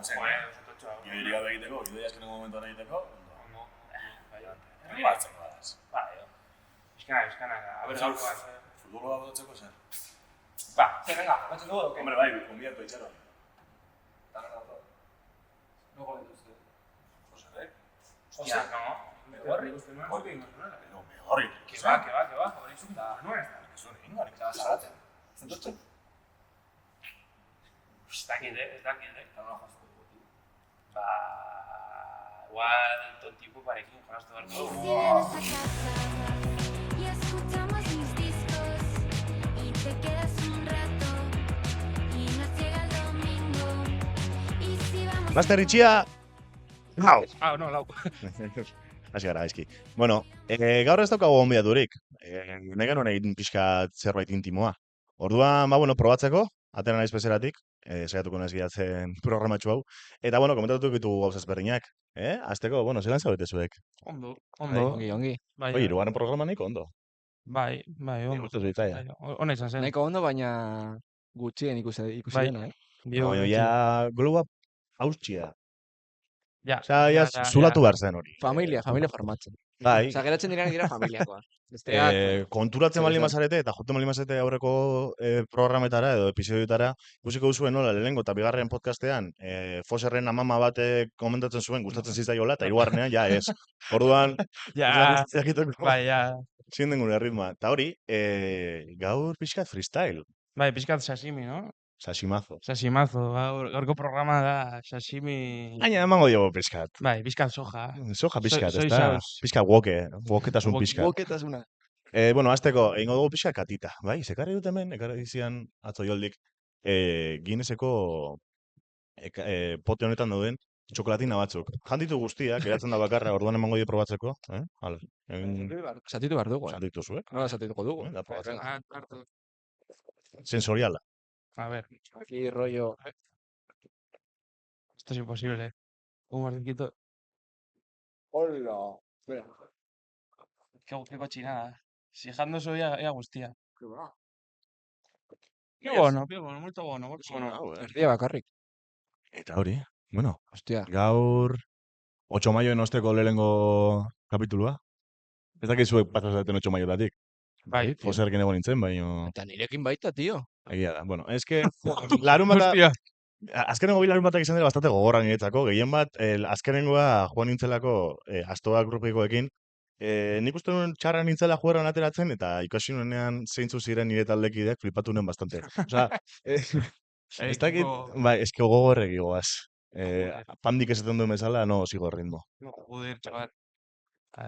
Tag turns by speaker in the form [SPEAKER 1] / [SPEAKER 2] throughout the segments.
[SPEAKER 1] zen.
[SPEAKER 2] Oso totxoa.
[SPEAKER 1] Gidoirik gabe egiteko, gidoi azkeneko momentuan egiteko,
[SPEAKER 2] Ondo. Bai.
[SPEAKER 1] Batzeko badaz.
[SPEAKER 2] Bai. Bizkana. A ber, gaurko bat.
[SPEAKER 1] Futboloa botatzeko zer?
[SPEAKER 2] Venga, batzen dugu, oke?
[SPEAKER 1] Hombre, bai, konbidatu itxaron.
[SPEAKER 3] No goletuzte.
[SPEAKER 1] Joserek?
[SPEAKER 2] Hostia, no. Megorri. Megorri.
[SPEAKER 1] No, mejorri.
[SPEAKER 2] Que va. Hori zuk da, nuen ez da.
[SPEAKER 1] Ez duen egin, harik
[SPEAKER 3] Eta salatzen. Zentotzen?
[SPEAKER 2] Ez dakit.
[SPEAKER 3] Eta nola jaztuko dugu.
[SPEAKER 2] Igual tontipo parekin jolastu behar dugu.
[SPEAKER 4] Cierras a casa y escuchamos mis discos y te quedas un rato y nos llega el domingo y si vamos
[SPEAKER 5] Laster itxia! Hau!
[SPEAKER 2] No, lau.
[SPEAKER 5] Hasi gara, aizki. Bueno, gaur ez daukagu gonbidaturik. Nahi genuen egin pixka zerbait intimoa. Orduan, probatzeko, atera naiz bezeratik, saiatuko naiz gidatzen programatxu hau. Eta, komentatuko ditugu gauza ezberdinak. Azteko, zelan zaudete zuek?
[SPEAKER 2] Ondo.
[SPEAKER 3] Ongi.
[SPEAKER 2] Bai,
[SPEAKER 5] Oi, hirugarren programa nahiko ondo.
[SPEAKER 2] bai,
[SPEAKER 5] Nik
[SPEAKER 2] ondo.
[SPEAKER 5] uste zuitzaia.
[SPEAKER 2] Ona izan zen.
[SPEAKER 3] Nahiko ondo, baina gutxien ikusi
[SPEAKER 2] Bai.
[SPEAKER 3] dena,
[SPEAKER 5] Baina, ja, globa haustxia.
[SPEAKER 2] Ja.
[SPEAKER 5] Osea, ja, zulatu behar zen hori.
[SPEAKER 3] Familia formatzen.
[SPEAKER 5] Bai.
[SPEAKER 3] Osa, geratzen dira familiakoa.
[SPEAKER 5] Konturatzen baldin
[SPEAKER 3] zer
[SPEAKER 5] bazarete eta joten baldin bazarete aurreko programetara edo episodioetara, ikusiko duzuen nola lehenengo eta bigarren podcastean Foserren amama batek komentatzen zuen gustatzen zitzaiola eta hirugarrenean ja ez. Orduan,
[SPEAKER 2] Ja.
[SPEAKER 5] jakiteko
[SPEAKER 2] Bai, ja.
[SPEAKER 5] zienden gure ritmoa. Eta hori, gaur pixkat freestyle,
[SPEAKER 2] Bai, pixkat sashimi, no?
[SPEAKER 5] sashimazo.
[SPEAKER 2] Sashimazo, gaurko programa da sashimi...
[SPEAKER 5] Baina emango diogu pixkat.
[SPEAKER 2] Bai, pixkat soja.
[SPEAKER 5] Soja pixkat,
[SPEAKER 2] Soy
[SPEAKER 5] ez da?
[SPEAKER 2] saus.
[SPEAKER 5] Pixkat woketasun pixkat.
[SPEAKER 3] Boketasuna.
[SPEAKER 5] Azteko, egingo dugu pixka katita, bai? Zekarri dut hemen, ekarri zian atzo joldik, Guinnesseko pote honetan dauden txokolatina batzuk. Janditu guztiak, geratzen da bakarra, orduan emango dio probatzeko. Hala,
[SPEAKER 3] Satitu behar dugu.
[SPEAKER 5] janditu zuek.
[SPEAKER 3] Nola satituko dugu.
[SPEAKER 5] Da probatzen.
[SPEAKER 2] Hartu.
[SPEAKER 5] Sensoriala.
[SPEAKER 2] A ver,
[SPEAKER 3] Aquí rollo...
[SPEAKER 2] esto es imposible. Un mordisquito.
[SPEAKER 3] Hola. Espera.
[SPEAKER 2] Qué cochinada. Si dejando eso ya gustia.
[SPEAKER 3] Qué va.
[SPEAKER 2] Qué bueno, muy bueno.
[SPEAKER 3] Erdia bakarrik.
[SPEAKER 5] Eta hori,
[SPEAKER 3] Hostia.
[SPEAKER 5] gaur 8 maioen osteko lehenengo kapitulua. Ez dakit zuek pasazaten 8 maiotatik.
[SPEAKER 2] Bai, tío.
[SPEAKER 5] Foserrekin egon nintzen, baina...
[SPEAKER 3] Eta nirekin baita, tío.
[SPEAKER 5] Egia da. Eske, larun bata...
[SPEAKER 2] Hostia.
[SPEAKER 5] Azkenengo bi larun batak izan dira bastante gogorra niretzako. Gehien bat, azkenengoa joan nintzelako astoa grupikoekin. Nik uste nuen txarra nintzela jueran ateratzen, eta ikasi nuenean zeintzu ziren nire taldekideak flipatu nuen bastante. Osea, ez dakit, bai, eske gogorregi goaz. Pandik esaten duen bezala, no sigo el ritmo.
[SPEAKER 2] No, joder, chaval.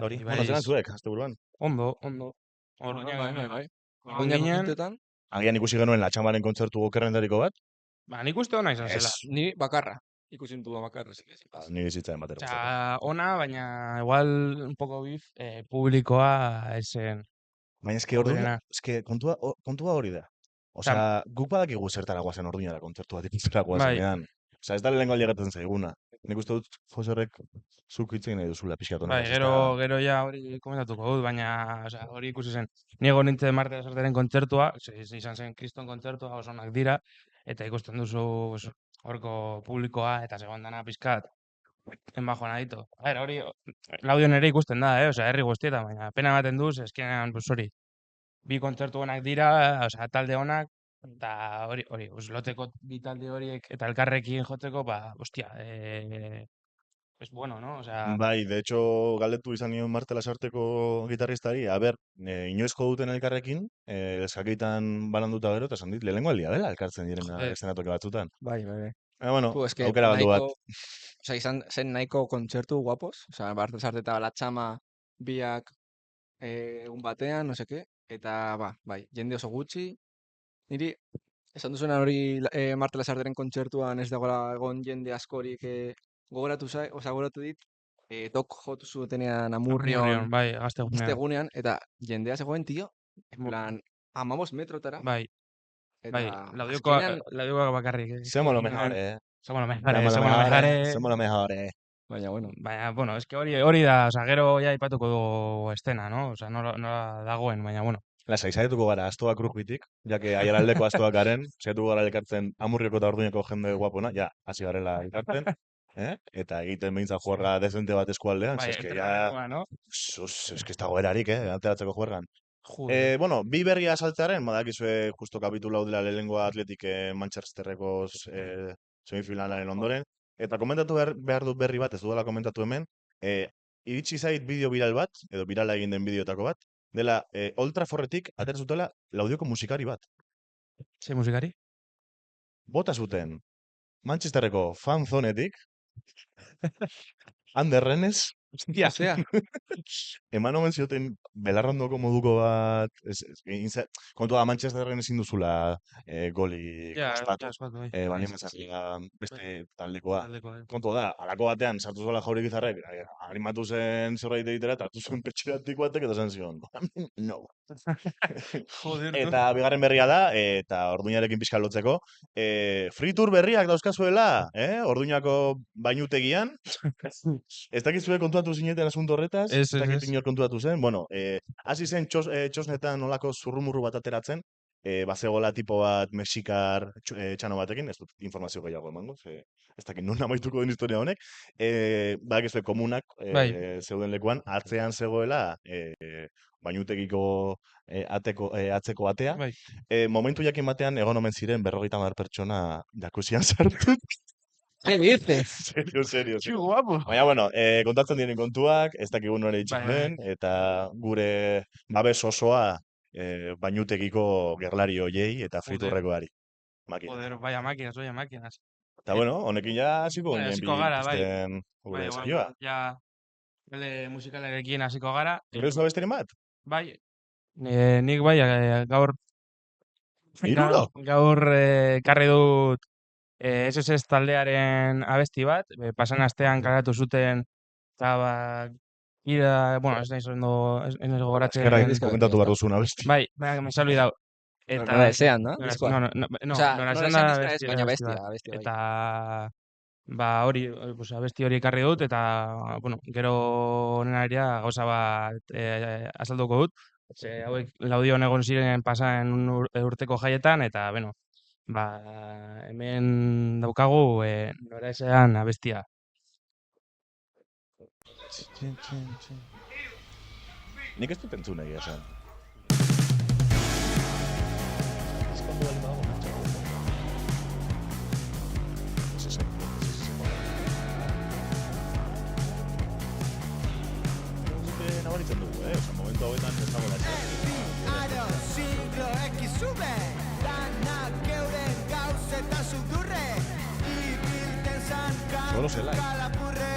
[SPEAKER 5] Hori, zelan zuek, azte buruan.
[SPEAKER 2] Ondo.
[SPEAKER 3] Bai.
[SPEAKER 2] Ginen,
[SPEAKER 5] Agian ikusi genuen la txamaren kontzertu okerrendariko bat.
[SPEAKER 2] nik uste ona izan zela.
[SPEAKER 3] Ni bakarra. Ikusin du bakarra.
[SPEAKER 5] Ni bizitzaren batera.
[SPEAKER 2] Osea, ona, baina igual un poco bif, publikoa esen.
[SPEAKER 5] Baina eske orduan,
[SPEAKER 2] Hoberena.
[SPEAKER 5] eske kontua hori da. Osea, guk badakigu zertara guazen orduinara kontzertu bat ikutzera guazenean. Osea, ez da lehenengo aldegatzen zaiguna. Nik uste dut Foserrek zuk hitzen nahi duzula pixkatu.
[SPEAKER 2] Bai, gero ja hori komentatuko dut, baina hori ikusi zen. Niego nintzen Marte Lasarteren kontzertua, izan zen Kriston kontzertua, oso onak dira, eta ikusten duzu horko publikoa, eta segon dana pizkat, enbajoan aditu. Hori, laudion ere ikusten da, osea, herri guztietan, baina pena ematen duz, eskenean, hori, bi kontzertu onak dira, osea, talde onak, eta hori, loteko bi talde horiek, eta elkarrekin jotzeko, hostia, es bueno, ¿no? O sea...
[SPEAKER 5] Bai, de hecho, galdetu izan nion Marte Lasarteko gitarristari, inoizko duten elkarrekin, eskakitan bananduta gero, eta esan dit, lehenengo aldia dela elkartzen direna eszenatoki batzutan.
[SPEAKER 3] Bai.
[SPEAKER 5] Aukera baldu bat.
[SPEAKER 3] Osa, izan zen nahiko kontzertu guapos. Osa, Marte Lasarte eta La Txama biak egun batean, no seke. Eta, bai, jende oso gutxi. Niri, esan duzuna hori Marte Lasarteren kontzertuan ez dagoela egon jende askorik gogoratu dit, tok jotu zutenean Amurrion,
[SPEAKER 2] bai, gaztegunean,
[SPEAKER 3] eta jendea zegoen, tio, en plan, 15 metrotara.
[SPEAKER 2] Bai, laudioko bakarrik.
[SPEAKER 5] Somos lo mejor,
[SPEAKER 2] Somos lo mejor.
[SPEAKER 3] Baina,
[SPEAKER 2] es que hori da, gero ja ipatuko dugu estena, no? Nola dagoen, baina,
[SPEAKER 5] Lasai, saiatuko gara astoak rugbitik, jake aiaraldeko astoak garen, saiatuko gara elkartzen Amurrioko eta Orduñako jende guapona, ja, hasi garela elkartzen, eta egiten behintzat juerga dezente bat eskualdean,
[SPEAKER 2] Bai,
[SPEAKER 5] eske ja,
[SPEAKER 2] entrenamentua, no?
[SPEAKER 5] eske ez dago erarik, ateratzeko juergan.
[SPEAKER 2] Joder.
[SPEAKER 5] Bueno, bi berria saltzearen, badakizue justo kapitulu hau dela lehenengoa Atletik Manchesterreko semifinalaren ondoren, eta komentatu behar dut berri bat, ez dudala komentatu hemen, iritsi zait bideo viral bat, edo virala egin den bideotako bat, dela Old Traffordetik atera zutela Laudioko musikari bat.
[SPEAKER 2] Ze musikari?
[SPEAKER 5] Bota zuten Manchesterreko fanzonetik, Ander Rennes,
[SPEAKER 3] Ostia,
[SPEAKER 5] eman omen zioten belarrondoko moduko bat, kontua da Manchesterren ezin duzula goli kostatu,
[SPEAKER 2] eskatu, bai.
[SPEAKER 5] baina mezakila beste taldekoa.
[SPEAKER 2] Taldeko, bai.
[SPEAKER 5] Kontua da, alako batean sartu zuela Jauri Bizarrek, animatu zen zerbait egitera, eta hartu zuen petxeratik batek, eta esan zion, no.
[SPEAKER 2] Joder,
[SPEAKER 5] Eta bigarren berria da, eta Orduñarekin pixka lotzeko, free tour berriak dauzkazuela, Orduñako bainutegian, ez dakizue kontuatu zineten asunto horretaz,
[SPEAKER 2] Ez,
[SPEAKER 5] ez dakit
[SPEAKER 2] ez.
[SPEAKER 5] inor kontuatu zen, bueno, hasi zen txosnetan nolako zurrumurru bat ateratzen, bazegola tipo bat mexikar txano batekin, ez dut informazio gehiago emango, ez dakit non amaituko den historia honek, badakizue komunak
[SPEAKER 2] Bai.
[SPEAKER 5] zeuden lekuan, atzean zegoela bainutegiko atzeko atea.
[SPEAKER 2] Bai.
[SPEAKER 5] Momentu jakin batean egon omen ziren 50 pertsona jakuzian sartu.
[SPEAKER 3] ¿qué dices?
[SPEAKER 5] Serio.
[SPEAKER 2] Qué guapo.
[SPEAKER 5] Baina, bueno, kontatzen diren kontuak, ez dakigu nore itxik
[SPEAKER 2] Bai,
[SPEAKER 5] den, eta gure babes osoa bainutegiko gerlari hoiei eta friturrekoari. Makina.
[SPEAKER 2] Joder, vaya máquinas.
[SPEAKER 5] Eta bueno, honekin ja hasiko
[SPEAKER 2] Bai,
[SPEAKER 5] ginen
[SPEAKER 2] hasiko gara, bai.
[SPEAKER 5] ikusten gure
[SPEAKER 2] Bai,
[SPEAKER 5] saioa.
[SPEAKER 2] ja, bere musikalarekin hasiko gara.
[SPEAKER 5] Gero zua besterin bat?
[SPEAKER 2] Bai, nik bai, gaur
[SPEAKER 5] Hiruro?
[SPEAKER 2] gaur ekarri dut SSS taldearen abesti bat, pasan astean karatu zuten, eta bueno, ez naiz gogoratzen.
[SPEAKER 5] Eskerrak komentatu behar duzuna besti.
[SPEAKER 2] Bai, me se ha olvidado.
[SPEAKER 3] Nora desean, no? Diskoa.
[SPEAKER 2] No,
[SPEAKER 3] Osea,
[SPEAKER 2] Nora
[SPEAKER 3] Nora
[SPEAKER 2] desean da
[SPEAKER 3] desean diska ez, baina
[SPEAKER 2] abesti
[SPEAKER 3] bestia,
[SPEAKER 2] bat.
[SPEAKER 3] bestia, bai.
[SPEAKER 2] Eta hori, pues, abesti hori ekarri dut, eta, bueno, gero honen aria gauza bat azalduko dut. Hauek Laudion egon ziren pasan urteko jaietan, eta, bueno, hemen daukagu Nora esean abestia.
[SPEAKER 5] Nik ez dut entzun egia esan. Nabaritzen dugu, momentu hauetan ez dago
[SPEAKER 6] Aro, siglo X sube, danak euren gauzeta sudurre, ibilten zan
[SPEAKER 5] Solo zelai.
[SPEAKER 6] kalapurre,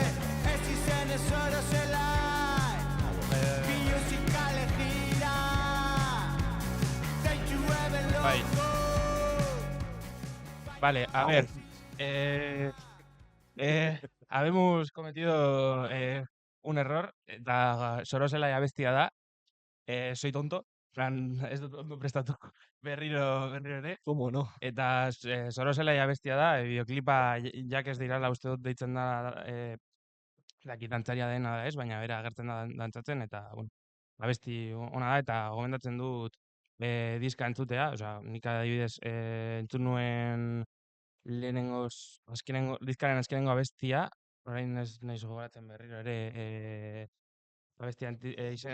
[SPEAKER 6] ez izen ez oro zelai, bilusika gira, thank you ever
[SPEAKER 2] Bai.
[SPEAKER 6] loco.
[SPEAKER 2] Vale, a ver. Habemos cometido un error, eta Sorosela abestia da. Soy tonto. Plan, ez dut ondo prestatu berriro ere.
[SPEAKER 3] ¿Cómo no?
[SPEAKER 2] Eta Sorosela abestia da, bideoklipa jak ez dirala uste dut deitzen da daki dantzaria dena da ez, baina bera agertzen da dantzatzen, eta, bueno, abesti ona da, eta gomendatzen dut diska entzutea, osea, nik adibidez entzun nuen diskaren azkenengo abestia, orain ez naiz gogoratzen berriro ere abestia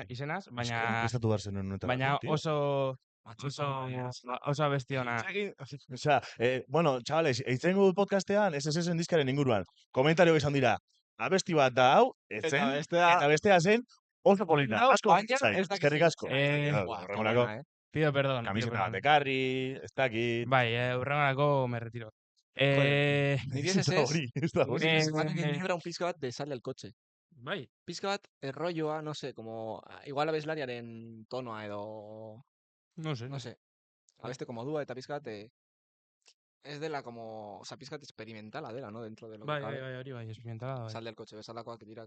[SPEAKER 2] izenaz, baina
[SPEAKER 5] Prestatu behar zenuen honetarako,
[SPEAKER 2] baina
[SPEAKER 5] tío.
[SPEAKER 2] oso abesti ona.
[SPEAKER 5] Osea, bueno, chavales, eitzen dut podcastean, SSS-en diskaren inguruan. Komentario izan dira, abesti bat da hau, ez zen, eta bestea zen, oso polita. Asko, eskerrik asko. Horrengorako,
[SPEAKER 2] Pido perdón.
[SPEAKER 5] kamiseta bat ekarri, ez dakit.
[SPEAKER 2] Bai, urrengorako me retiro.
[SPEAKER 3] Niri ez
[SPEAKER 5] Hori, ez da hori.
[SPEAKER 3] Libra un pizka bat de sale al coche.
[SPEAKER 2] Bai,
[SPEAKER 3] Pizka bat, rolloa, no sé, como, igual abeslariaren tonoa edo,
[SPEAKER 2] no sé.
[SPEAKER 3] no sé, abeste como dua eta pizka bat, ez dela como, oza, pizka bat experimentala dela, no, dentro de lo que
[SPEAKER 2] Bai,
[SPEAKER 3] cabe.
[SPEAKER 2] hori bai, experimentada, bai.
[SPEAKER 3] Sal del coche, bezalakoak dira.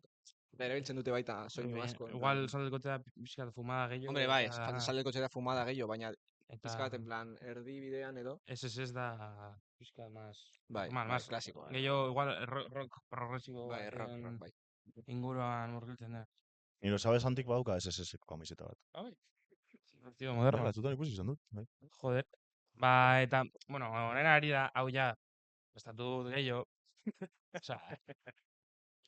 [SPEAKER 3] Erabiltzen dute baita soinu asko. en
[SPEAKER 2] Igual
[SPEAKER 3] plan.
[SPEAKER 2] sal del coche da pixka fumada gehiago.
[SPEAKER 3] Hombre, bai,
[SPEAKER 2] eta-
[SPEAKER 3] sal del coche da fumada gehiago, baina
[SPEAKER 2] eta
[SPEAKER 3] pizka bat en plan erdi bidean edo,
[SPEAKER 2] SSS da pixka más
[SPEAKER 3] bai,
[SPEAKER 2] normal,
[SPEAKER 3] bai,
[SPEAKER 2] más
[SPEAKER 3] klasiko.
[SPEAKER 2] gehiago igual rock progresibo
[SPEAKER 3] Bai, rock,
[SPEAKER 2] baten
[SPEAKER 3] bai.
[SPEAKER 2] inguruan murgiltzen da.
[SPEAKER 5] Niro sabes antik badauka SSS-ko kamiseta bat.
[SPEAKER 2] Bai. Estilo
[SPEAKER 5] Bai,
[SPEAKER 2] moderno.
[SPEAKER 5] batzutan ikusi izan dut. Bai.
[SPEAKER 2] Joder. Ba, eta, bueno, honen ari da, hau ja, estatu gehiago. Osea,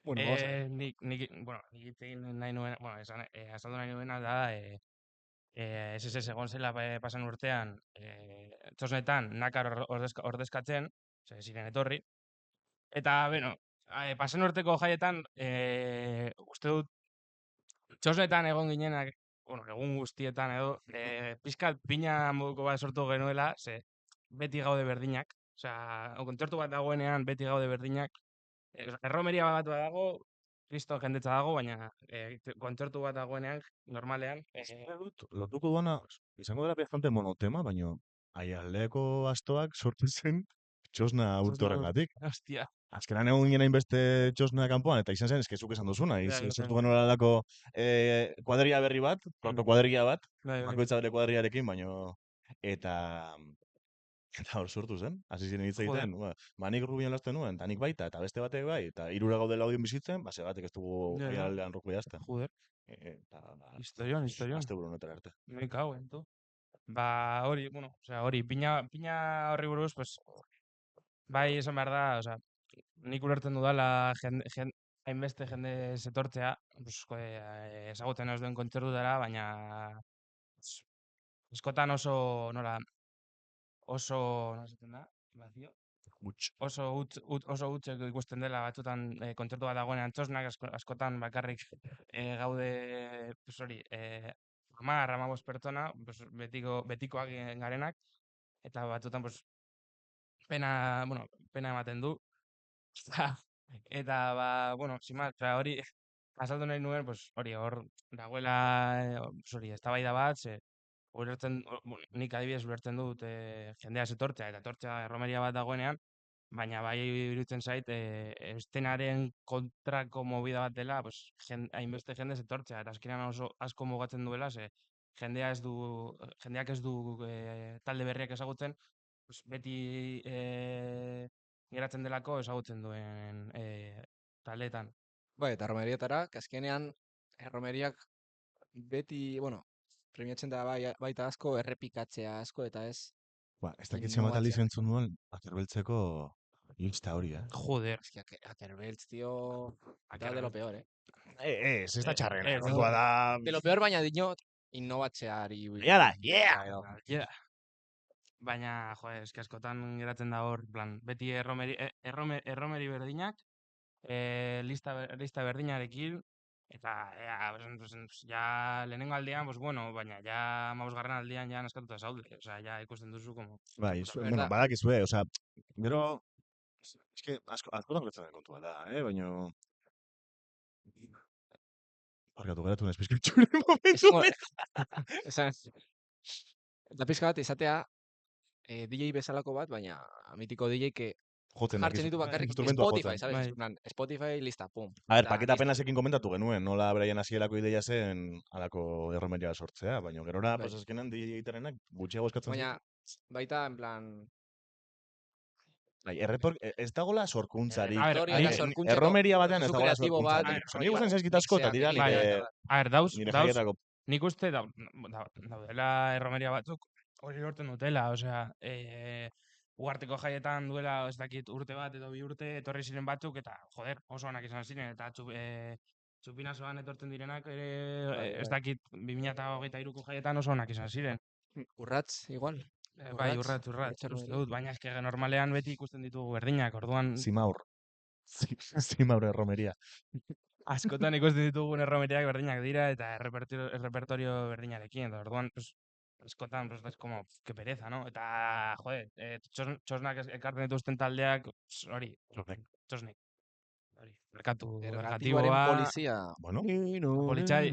[SPEAKER 3] Bueno, vamos a ver.
[SPEAKER 2] bueno, nik hitz egin nahi nuen, bueno, azaldu nahi nuena da, SSS egon zela pasan urtean, txosnetan nakar ordezkatzen, ze ziren etorri. Eta, bueno, pasan urteko jaietan, uste dut, txosnetan egon ginenak, bueno, egun guztietan edo, pizkat pina moduko bat sortu genuela, ze beti gaude berdinak. Osea, kontzertu bat dagoenean beti gaude berdinak. Erromeria bat badago, kristo jendetza dago, baina kontzertu bat dagoenean, normalean,
[SPEAKER 5] Uste dut, lotuko duana, izango dela bastante monotema, baina aialdeko astoak sortu zen txosna urte horrengatik.
[SPEAKER 2] Hostia.
[SPEAKER 5] Azkenan egon ginen beste txosna kanpoan, eta izan zen, eskezuk esan duzuna.
[SPEAKER 2] Ja, ja,
[SPEAKER 5] Sortu
[SPEAKER 2] ja.
[SPEAKER 5] genuela lako kuadrilla berri bat, proto-kuadrilla bat,
[SPEAKER 2] Bai, bai.
[SPEAKER 5] bakoitza bere kuadrillarekin, baino... Eta hor sortu zen, hasi ziren hitz
[SPEAKER 2] Joder.
[SPEAKER 5] egiten, ba nik Rubien lasten nuen, eta nik baita, eta beste batek bai, eta hirura gaudela audien bizitzen, ba segatik ez dugu
[SPEAKER 2] Ja, ja.
[SPEAKER 5] aialdean roku jazten.
[SPEAKER 2] Joder,
[SPEAKER 5] Eta, ba,
[SPEAKER 2] historion.
[SPEAKER 5] aste buru honetara arte.
[SPEAKER 2] Me cago en todo. Ba, hori, bueno, osea, hori, pina horri buruz, pues, bai, esan behar da, osea, nik ulertzen dudala hainbeste jende zetortzea, pues, ezagutzen ez duen kontzertutara, baina pues, askotan oso, nola, nola esaten da, vazio?
[SPEAKER 5] Huts.
[SPEAKER 2] Oso hutsek ikusten dela batzutan kontzertu bat dagoenean txosnak askotan bakarrik gaude, pues hori, 10-15 pertsona, pues betikoak garenak, eta batzutan pues pena ematen du. Eta ba, bueno, sin más, osea, hori azaldu nahi nuen, pues hori hor dagoela, pues hori, eztabaida bat, ze nik adibidez ulertzen dut jendea etortzea eta etortzea erromeria bat dagoenean, baina bai iruditzen zait estenaren kontrako movida bat dela, pues hainbeste jende etortzea eta azkenean oso asko mugatzen duela, ze jendeak ez du talde berriak ezagutzen, pues beti geratzen delako ezagutzen duen taldeetan.
[SPEAKER 3] Bai, eta erromerietara, azkenean erromeriak beti, bueno, premiatzen da baita asko errepikatzea asko, eta ez
[SPEAKER 5] Ba, ez dakit zenbat aldiz
[SPEAKER 3] innovatzea.
[SPEAKER 5] entzun nuen, akerbeltzeko insta hori,
[SPEAKER 2] Joder.
[SPEAKER 3] Es que Akerbeltz, tío, da de lo peor,
[SPEAKER 5] Ez da txarrena,
[SPEAKER 2] ez,
[SPEAKER 5] kontua da...
[SPEAKER 3] De lo peor, baina dinot, innovatzeari.
[SPEAKER 5] Ja da, yeah!
[SPEAKER 2] Yeah. Baina, joder, eske askotan geratzen da hor, plan, beti erromeri berdinak, lista berdinarekin, eta ja lehenengo aldean, pues bueno, baina ja 15. aldean ja naskatuta zaude, osea, ja ikusten duzu como...
[SPEAKER 5] Bai,
[SPEAKER 3] Verdad.
[SPEAKER 5] bueno, badakizue, osea, gero... Es que askotan gertatzen den kontua da, baina... Barkatu geratu nez pizkatxure momentu.
[SPEAKER 3] Eta pizka bat izatea DJ bezalako bat, baina mitiko DJ que jartzen ditu bakarrik Spotify, ¿sabes?
[SPEAKER 2] Bai.
[SPEAKER 3] En plan, Spotify, lista, pum.
[SPEAKER 5] A ver,
[SPEAKER 3] Eta
[SPEAKER 5] paketa
[SPEAKER 3] listo.
[SPEAKER 5] penasekin komentatu genuen, nola beraien hasierako ideia zen alako erromeria sortzea, baina gerora,
[SPEAKER 3] Bai.
[SPEAKER 5] pues azkenan DJ egiterenak gutxiago eskatzen
[SPEAKER 3] Baina, baita, en plan,
[SPEAKER 5] Bai, ez dagola sorkuntzarik.
[SPEAKER 2] A ver,
[SPEAKER 3] Errepertorio
[SPEAKER 2] nik-
[SPEAKER 3] eta sorkuntzako
[SPEAKER 5] Erromeria batean ez
[SPEAKER 3] prozesu
[SPEAKER 5] dagoela
[SPEAKER 3] kreatibo bat,
[SPEAKER 5] sorkuntzarik.
[SPEAKER 3] rollo,
[SPEAKER 5] Ni gusten zaizkit asko, eta dira
[SPEAKER 3] mixeak,
[SPEAKER 5] nire,
[SPEAKER 3] bai.
[SPEAKER 2] A ver, dauz,
[SPEAKER 5] jaietako.
[SPEAKER 2] nik uste daudela erromeria batzuk hori lortzen dutela, osea, uharteko jaietan duela, ez dakit, urte bat edo 2 urte, etorri ziren batzuk, eta, joder, oso onak izan ziren, eta txupinazoan etortzen direnak, ez dakit, 2023ko jaietan oso onak izan ziren.
[SPEAKER 3] Urratz, igual.
[SPEAKER 2] Bai, urratz, uste dut, baina eske normalean beti ikusten ditugu berdinak, orduan
[SPEAKER 5] Zimaur. Zimaur erromeria.
[SPEAKER 2] askotan ikusten ditugun erromeriak berdinak dira eta errepertorio berdinarekin, eta orduan, pues, askotan, pues, es como, que pereza, no? Eta, joder, txosnak ekartzen dituzten taldeak, pues, hori, txosnik. Hori, merkatu
[SPEAKER 3] Ergatiboaren
[SPEAKER 2] negatiboa,
[SPEAKER 3] polizia.
[SPEAKER 5] Bueno,
[SPEAKER 2] politxai.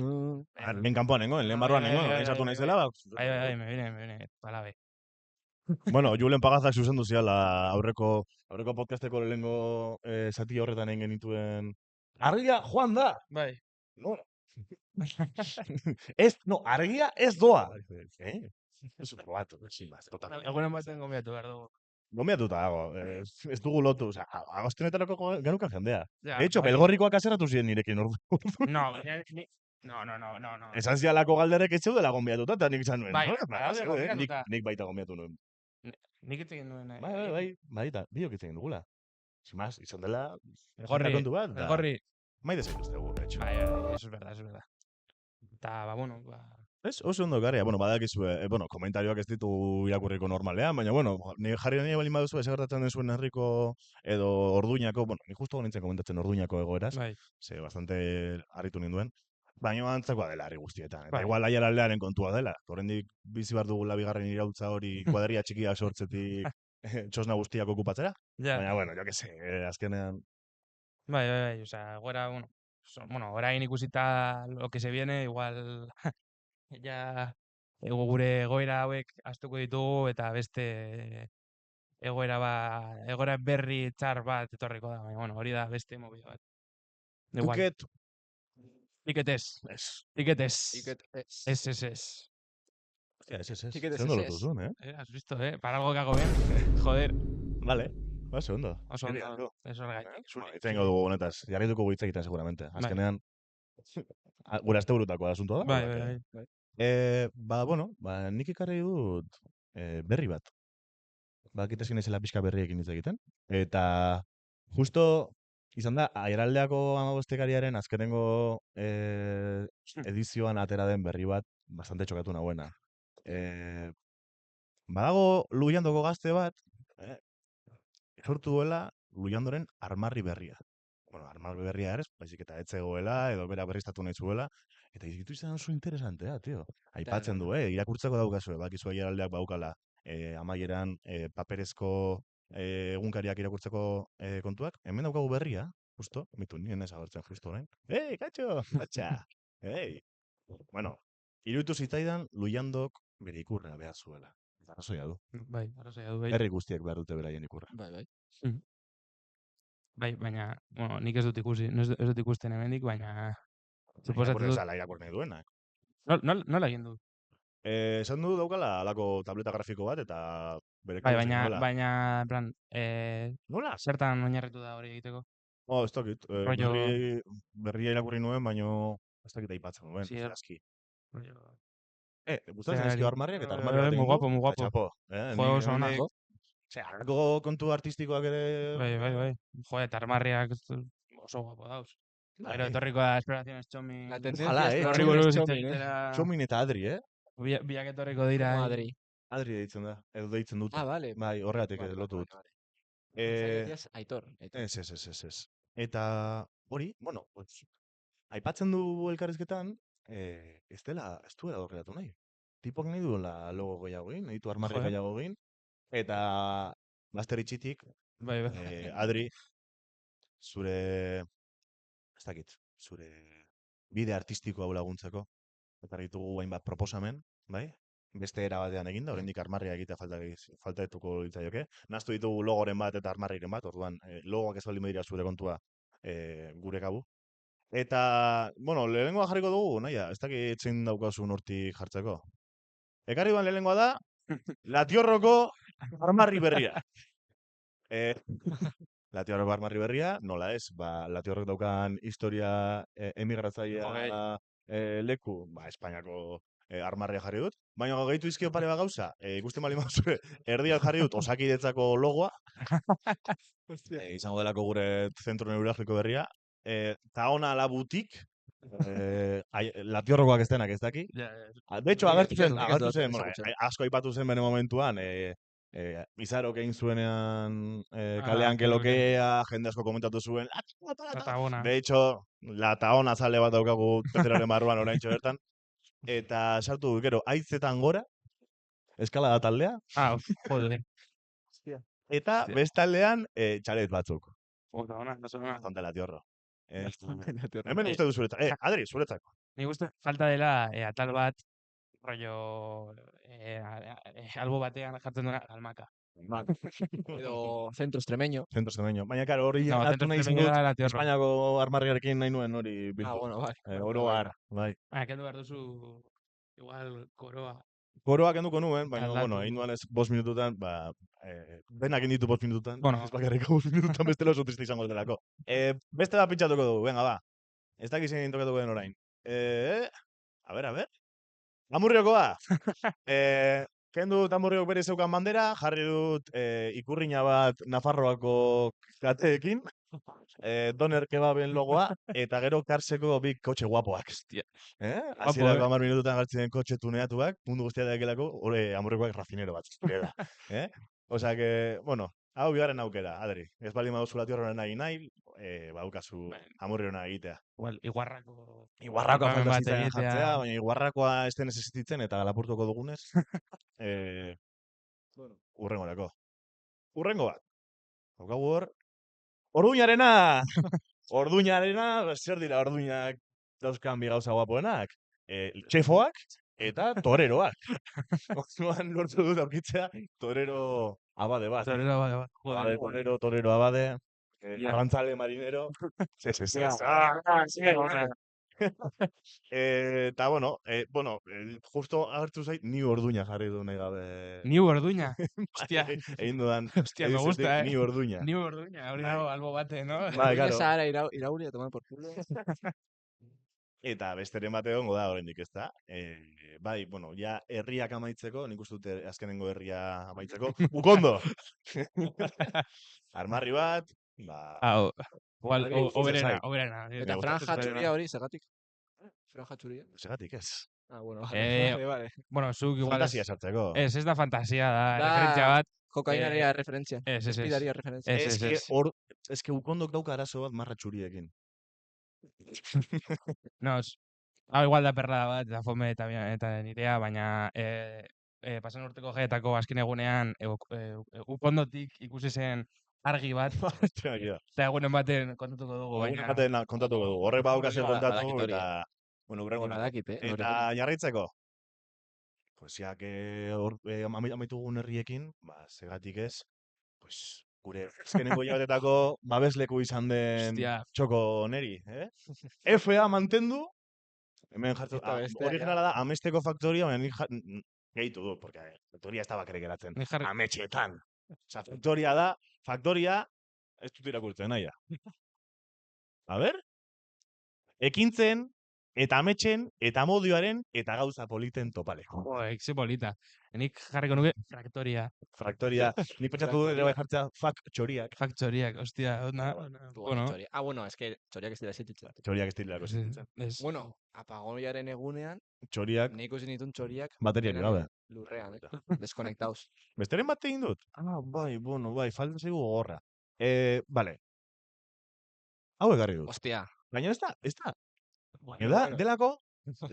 [SPEAKER 5] lehen kanpoan nengoen, lehen barruan nengoen, organizatu naizela,
[SPEAKER 2] Bai, me viene, palabe.
[SPEAKER 5] Bueno, Julen Pagazak zuzendu ziala aurreko podcasteko lehenengo zati horretan egin genituen. Argia joan da!
[SPEAKER 2] Bai.
[SPEAKER 5] No. Argia ez doa. Ez probatu, sin más, total.
[SPEAKER 2] Egunen baten gomiatu behar dugu.
[SPEAKER 5] Gomiatuta dago, ez dugu lotu, osea, agostenetarako genukan jendea.
[SPEAKER 2] Ja,
[SPEAKER 5] De hecho,
[SPEAKER 2] bai.
[SPEAKER 5] belgorrikoak aseratu ziren nirekin ordu.
[SPEAKER 2] No, baina No.
[SPEAKER 5] Esan zialako galderek ez zeudela gonbiatuta, eta nik izan nuen.
[SPEAKER 2] Bai,
[SPEAKER 5] "Nola,
[SPEAKER 2] badaude
[SPEAKER 5] zeude,
[SPEAKER 2] gonbidatuta.
[SPEAKER 5] nik baita gonbiatu nuen.
[SPEAKER 2] Nik hitz egin nuen.
[SPEAKER 5] Bai, eta biok hitz egin dugula. Sin más, izan dela,
[SPEAKER 2] Egorri,
[SPEAKER 5] kontu bat, da,
[SPEAKER 2] egorri.
[SPEAKER 5] maite zaituztegu, de hecho.
[SPEAKER 2] Bai, eso es verdad. Eta, bueno,
[SPEAKER 5] Ez, oso ondo garria, bueno, badakizue, komentarioak ez ditu irakurriko normalean, baina, bueno, ni jarri nahi balin baduzu, ez gertatzen den zuen herriko, edo orduñako, bueno, ni justo nintzen komentatzen orduñako egoeraz,
[SPEAKER 2] bai.
[SPEAKER 5] ze bastante harritu ninduen, baina antzakoa dela herri guztietan. Eta
[SPEAKER 2] Bai.
[SPEAKER 5] igual aialaldearen kontua dela. Oraindik bizi behar dugula bigarren iraultza hori kuadria txikiak sortzetik txosna guztiak okupatzera.
[SPEAKER 2] Ja.
[SPEAKER 5] Baina, bueno, jo que se, azkenean...
[SPEAKER 2] Bai, osea, egoera, bueno, orain ikusita lo que se viene, igual, ja, gure egoera hauek astuko ditugu, eta beste egoera berri txar bat etorriko da, baina, bueno, hori da beste movida bat. Igual.
[SPEAKER 5] Tuket,
[SPEAKER 2] Tiketes.
[SPEAKER 5] ez.
[SPEAKER 2] Es.
[SPEAKER 5] Hostia, ez.
[SPEAKER 3] Tiket ez,
[SPEAKER 5] Ze ondo
[SPEAKER 3] ez,
[SPEAKER 5] lotu
[SPEAKER 3] ez.
[SPEAKER 5] zuen,
[SPEAKER 2] Has visto, Para algo que hago bien. Joder.
[SPEAKER 5] Vale, oso ondo.
[SPEAKER 2] Oso
[SPEAKER 5] Hori
[SPEAKER 2] ondo.
[SPEAKER 5] asko.
[SPEAKER 2] Eso horregatik.
[SPEAKER 5] Itzengo dugu honetaz, jarrituko hitz egiten seguramente. Azkenean, gure asteburutako asuntoa da.
[SPEAKER 2] Bai.
[SPEAKER 5] Bueno, nik ekarri dut berri bat. Bakitezkin ezela pixka berriekin hitz egiten. Eta justo izan da, Aieraldeako amabostekariaren azkenengo edizioan atera den berri bat, bastante txokatu nahuena. Badago Lujandoko gazte bat, sortu duela Lujandoren armarri berria. Bueno, armarri berria ere, baizik eta etzegoela, edo bera berriztatu nahi zuela, eta izitu izan oso interesantea, tio. Aipatzen du, irakurtzeko daukazue, bakizu Aieraldeak baukala, amaieran paperezko egunkariak irakurtzeko kontuak. Hemen daukagu berria, justo, mitu nien ez agertzen justo orain. Katxo, patxa! Bueno, iruditu zitzaidan Lujandok bere ikurra behar zuela. Arrazoia du.
[SPEAKER 2] Bai, arrazoia du, bai.
[SPEAKER 5] Herri guztiek behar dute beraien ikurra.
[SPEAKER 3] Bai.
[SPEAKER 2] Bai, baina, bueno, nik ez dut ikusi, ez dut ikusten hemendik, baina... Suposatu
[SPEAKER 5] Irakurri
[SPEAKER 2] dut...
[SPEAKER 5] ezala irakurri nahi duenak.
[SPEAKER 2] Nola egin du?
[SPEAKER 5] Esan du daukala alako tableta grafiko bat, eta bere
[SPEAKER 2] Bai,
[SPEAKER 5] kabuz egin duela.
[SPEAKER 2] baina, en plan,
[SPEAKER 5] Nola?
[SPEAKER 2] zertan oinarritu da hori egiteko?
[SPEAKER 5] Ez dakit.
[SPEAKER 2] Rollo-
[SPEAKER 5] Berria irakurri nuen, baino ez dakit aipatzen nuen.
[SPEAKER 2] Sí,
[SPEAKER 5] zehazki.
[SPEAKER 2] Rollo...
[SPEAKER 5] Gustatzen
[SPEAKER 2] Zerari-
[SPEAKER 5] dizkio armarriak eta
[SPEAKER 2] Bai,
[SPEAKER 5] armarri bat
[SPEAKER 2] muy
[SPEAKER 5] egin
[SPEAKER 2] guapo,
[SPEAKER 5] du,
[SPEAKER 2] muy
[SPEAKER 5] eta
[SPEAKER 2] guapo.
[SPEAKER 5] txapo.
[SPEAKER 2] Jo, oso onak.
[SPEAKER 5] Halako kontu artistikoak ere...
[SPEAKER 2] Bai. Jo, eta armarriak oso guapo dauz. Gero etorriko da Exploraciones Txomin...
[SPEAKER 3] La
[SPEAKER 5] Ojalá,
[SPEAKER 3] tendencia
[SPEAKER 2] Horri buruz hitz
[SPEAKER 3] Txomin,
[SPEAKER 2] egitera...
[SPEAKER 5] Txomin eta Adri,
[SPEAKER 2] Biak etorriko dira...
[SPEAKER 3] Madri.
[SPEAKER 5] Adri deitzen da, edo deitzen dute.
[SPEAKER 3] Vale.
[SPEAKER 5] Bai, horregatik
[SPEAKER 3] Vale,
[SPEAKER 5] lotu dut.
[SPEAKER 3] vale. Decías Aitor.
[SPEAKER 5] Ez. Eta hori, bueno, pues, aipatzen du elkarrizketan, ez duela horretatu nahi. Tipok nahi duela logo gehiago egin, nahi du armarri
[SPEAKER 2] Joder.
[SPEAKER 5] gehiago egin, eta bazter itxitik,
[SPEAKER 2] Bai.
[SPEAKER 5] Adri, zure bide artistiko hau laguntzeko, eta ditugu hainbat proposamen, bai? Beste era batean eginda, oraindik armarria egitea faltatuko litzaioke. Naztu ditugu logoren bat eta armarriren bat, orduan logoak ez baldin badira zure kontua gure gabu. Eta, bueno, lehenengoa jarriko dugu, naia, ez dakit zein daukazun hortik jartzeko. Ekarri duan lehenengoa da, Latiorroko armarri berria. Latiorroko armarri berria, nola ez, Latiorrok daukan historia emigratzailea leku, Espainiako armarria jarri dut. Baina gehitu izkio pare bat gauza, ikusten bali mauzue, erdian jarri dut Osakidetzako logoa, izango delako gure zentro neurologiko berria, Taona la butik, Latiorrokoak ez denak ez daki. De hecho, agertu zen, asko aipatu zen bere momentuan, Izarok egin zuenean kalean kelokea, jende asko komentatu zuen,
[SPEAKER 2] La Taona.
[SPEAKER 5] de hecho, la Taona zale bat daukagu Peteraren barruan oraintxo bertan. Eta sartu du, gero, haitzetan gora, eskalada taldea,
[SPEAKER 2] Joder.
[SPEAKER 5] eta bestaldean txalet batzuk.
[SPEAKER 2] Ona.
[SPEAKER 5] Bastante Latiorro. Hemen uste du zuretzako. Adri, zuretzako.
[SPEAKER 2] Nik uste falta dela atal bat, rollo, albo batean jartzen duena almaka.
[SPEAKER 3] Edo centro extremeño.
[SPEAKER 5] Centro extremeño. Baina, karo, hori
[SPEAKER 2] No,
[SPEAKER 5] hartu nahi
[SPEAKER 2] Centro
[SPEAKER 5] dut,
[SPEAKER 2] da Latiorro.
[SPEAKER 5] Espainiako armarriarekin nahi nuen hori bildu.
[SPEAKER 3] Bueno, vale.
[SPEAKER 5] Oroar, bai.
[SPEAKER 2] Kendu behar duzu, igual, koroa.
[SPEAKER 5] Koroak enduko nuen, baina,
[SPEAKER 2] Aldatu.
[SPEAKER 5] bueno, egin duan ez 5 minututan, denak inditu 5 minututan,
[SPEAKER 2] Bueno.
[SPEAKER 5] ez bakarrik 5 minututan bestela oso triste izango delako. Beste da pintxatuko dugu, venga, ba. Ez dakiz egin tokatuko den orain. A ber. Amurriokoa. Kendu dut Amurriok bere zeukan bandera, jarri dut ikurriña bat Nafarroako kateekin, Doner kebaben logoa, eta gero karseko bi kotxe guapoak.
[SPEAKER 2] Hostia.
[SPEAKER 5] Hasierako
[SPEAKER 2] Guapo,
[SPEAKER 5] 10 minututan gartzen kotxe tuneatuak, mundu guztia dakelako, hori Amurriokoak rafinero bat. Da. Osea que, bueno, hau bigarren aukera, Adri. Ez baldin baduzu Latiorren nahi, baukazu Amurriona egitea.
[SPEAKER 2] Igual, iguarrako...
[SPEAKER 5] Iguarrakoa
[SPEAKER 2] aipamen
[SPEAKER 5] falta
[SPEAKER 2] bat
[SPEAKER 5] zitzaidan
[SPEAKER 2] egitea.
[SPEAKER 5] jartzea, baina iguarrakoa ez den existitzen eta galapurtuko dugunez. Urrengorako. Urrengo bat. Daukagu hor. Orduñarena! Orduñarena, zer dira orduñak dauzkan bi gauza guapoenak? Txefoak eta toreroak. Orduan lortu dut aurkitzea torero abade bat.
[SPEAKER 2] Torero, bai,
[SPEAKER 5] Abade,
[SPEAKER 2] joder.
[SPEAKER 5] torero abade.
[SPEAKER 2] Ya.
[SPEAKER 5] Arrantzale marinero. Sí. Eta, bueno, justo agertu zait, ni orduña jarri du nahi gabe.
[SPEAKER 2] Ni Orduña. Hostia.
[SPEAKER 5] Egin dudan.
[SPEAKER 2] Hostia, me gusta,
[SPEAKER 5] Ni orduña.
[SPEAKER 2] Ni Orduña. Hori dago albo bate, no?
[SPEAKER 5] Bai,
[SPEAKER 3] Orduña
[SPEAKER 5] claro.
[SPEAKER 3] Sahara irauli a tomar por culo.
[SPEAKER 5] Eta besteren bate egongo da oraindik, ezta? Bai, bueno, ja herriak amaitzeko, nik uste dut azkenengo herria amaitzeko. Ukondo! Armarri bat, ba...
[SPEAKER 2] Hau, igual,
[SPEAKER 5] Madrid,
[SPEAKER 2] oberena,
[SPEAKER 5] zait.
[SPEAKER 2] oberena.
[SPEAKER 3] Eta franja txuria hori, zergatik? Franja txuria?
[SPEAKER 5] Segatik ez.
[SPEAKER 3] Ah, bueno,
[SPEAKER 2] Eh,
[SPEAKER 3] vale.
[SPEAKER 2] Bueno, zuk igual...
[SPEAKER 5] Fantasia sartzeko.
[SPEAKER 2] Ez da fantasia, da,
[SPEAKER 3] Da,
[SPEAKER 2] referentzia bat.
[SPEAKER 3] Kokainaria referentzia.
[SPEAKER 2] Ez.
[SPEAKER 3] Espidaria referentzia.
[SPEAKER 2] Ez.
[SPEAKER 5] Ez que Ukondok dauka arazo bat marra txuriekin.
[SPEAKER 2] No, hau igual da perla bat, da fome eta nirea, baina pasan urteko jaietako azken egunean Ukondotik ikusi zen argi bat, eta egunen baten kontatuko dugu, baina...
[SPEAKER 5] Baina kontatuko dugu. Horrek badauka zer kontatu
[SPEAKER 3] Badakit hori.
[SPEAKER 5] eta... Bueno, urrengo
[SPEAKER 3] Badakit,
[SPEAKER 5] Eta jarraitzeko. Pues ya que amaitugun herriekin, ba, segatik ez, pues, gure azkenengo hilabetetako babesleku izan den
[SPEAKER 2] Hostia.
[SPEAKER 5] txoko neri, FA mantendu, hemen jartu,
[SPEAKER 3] Eta bestea,
[SPEAKER 5] originala da, amesteko faktoria, baina nik gehitu du, porque faktoria ez da bakarrik geratzen.
[SPEAKER 2] Nik jarri-
[SPEAKER 5] Ametxetan. Osa, faktoria, ez dut irakurtzen, naia. A ber? Ekintzen, eta ametxen, eta modioaren, eta gauza politen topaleko.
[SPEAKER 2] Joder, ze polita. Nik jarriko nuke Fraktoria.
[SPEAKER 5] Fraktoria, ni pentsatu dut ere bai jartzea faktoriak.
[SPEAKER 2] Faktoriak, hostia, ona. Bueno,
[SPEAKER 3] Txoria. Ah, bueno, es que txoriak ez dira existitzen.
[SPEAKER 5] Txoriak ez direlako
[SPEAKER 2] ez-
[SPEAKER 5] existitzen.
[SPEAKER 2] ez-
[SPEAKER 3] Bueno, apagoiaren egunean,
[SPEAKER 5] Txoriak,
[SPEAKER 3] nik ikusi nituen txoriak
[SPEAKER 5] bateriak
[SPEAKER 3] denak
[SPEAKER 5] gabe.
[SPEAKER 3] lurrean, deskonektauz.
[SPEAKER 5] Besteren bat egin dut? Bai, falta zaigu gogorra. Vale. Hau egarri dut.
[SPEAKER 3] Ostia,
[SPEAKER 5] Baina ez da.
[SPEAKER 2] Bueno,
[SPEAKER 5] Da,
[SPEAKER 2] bueno.
[SPEAKER 5] delako,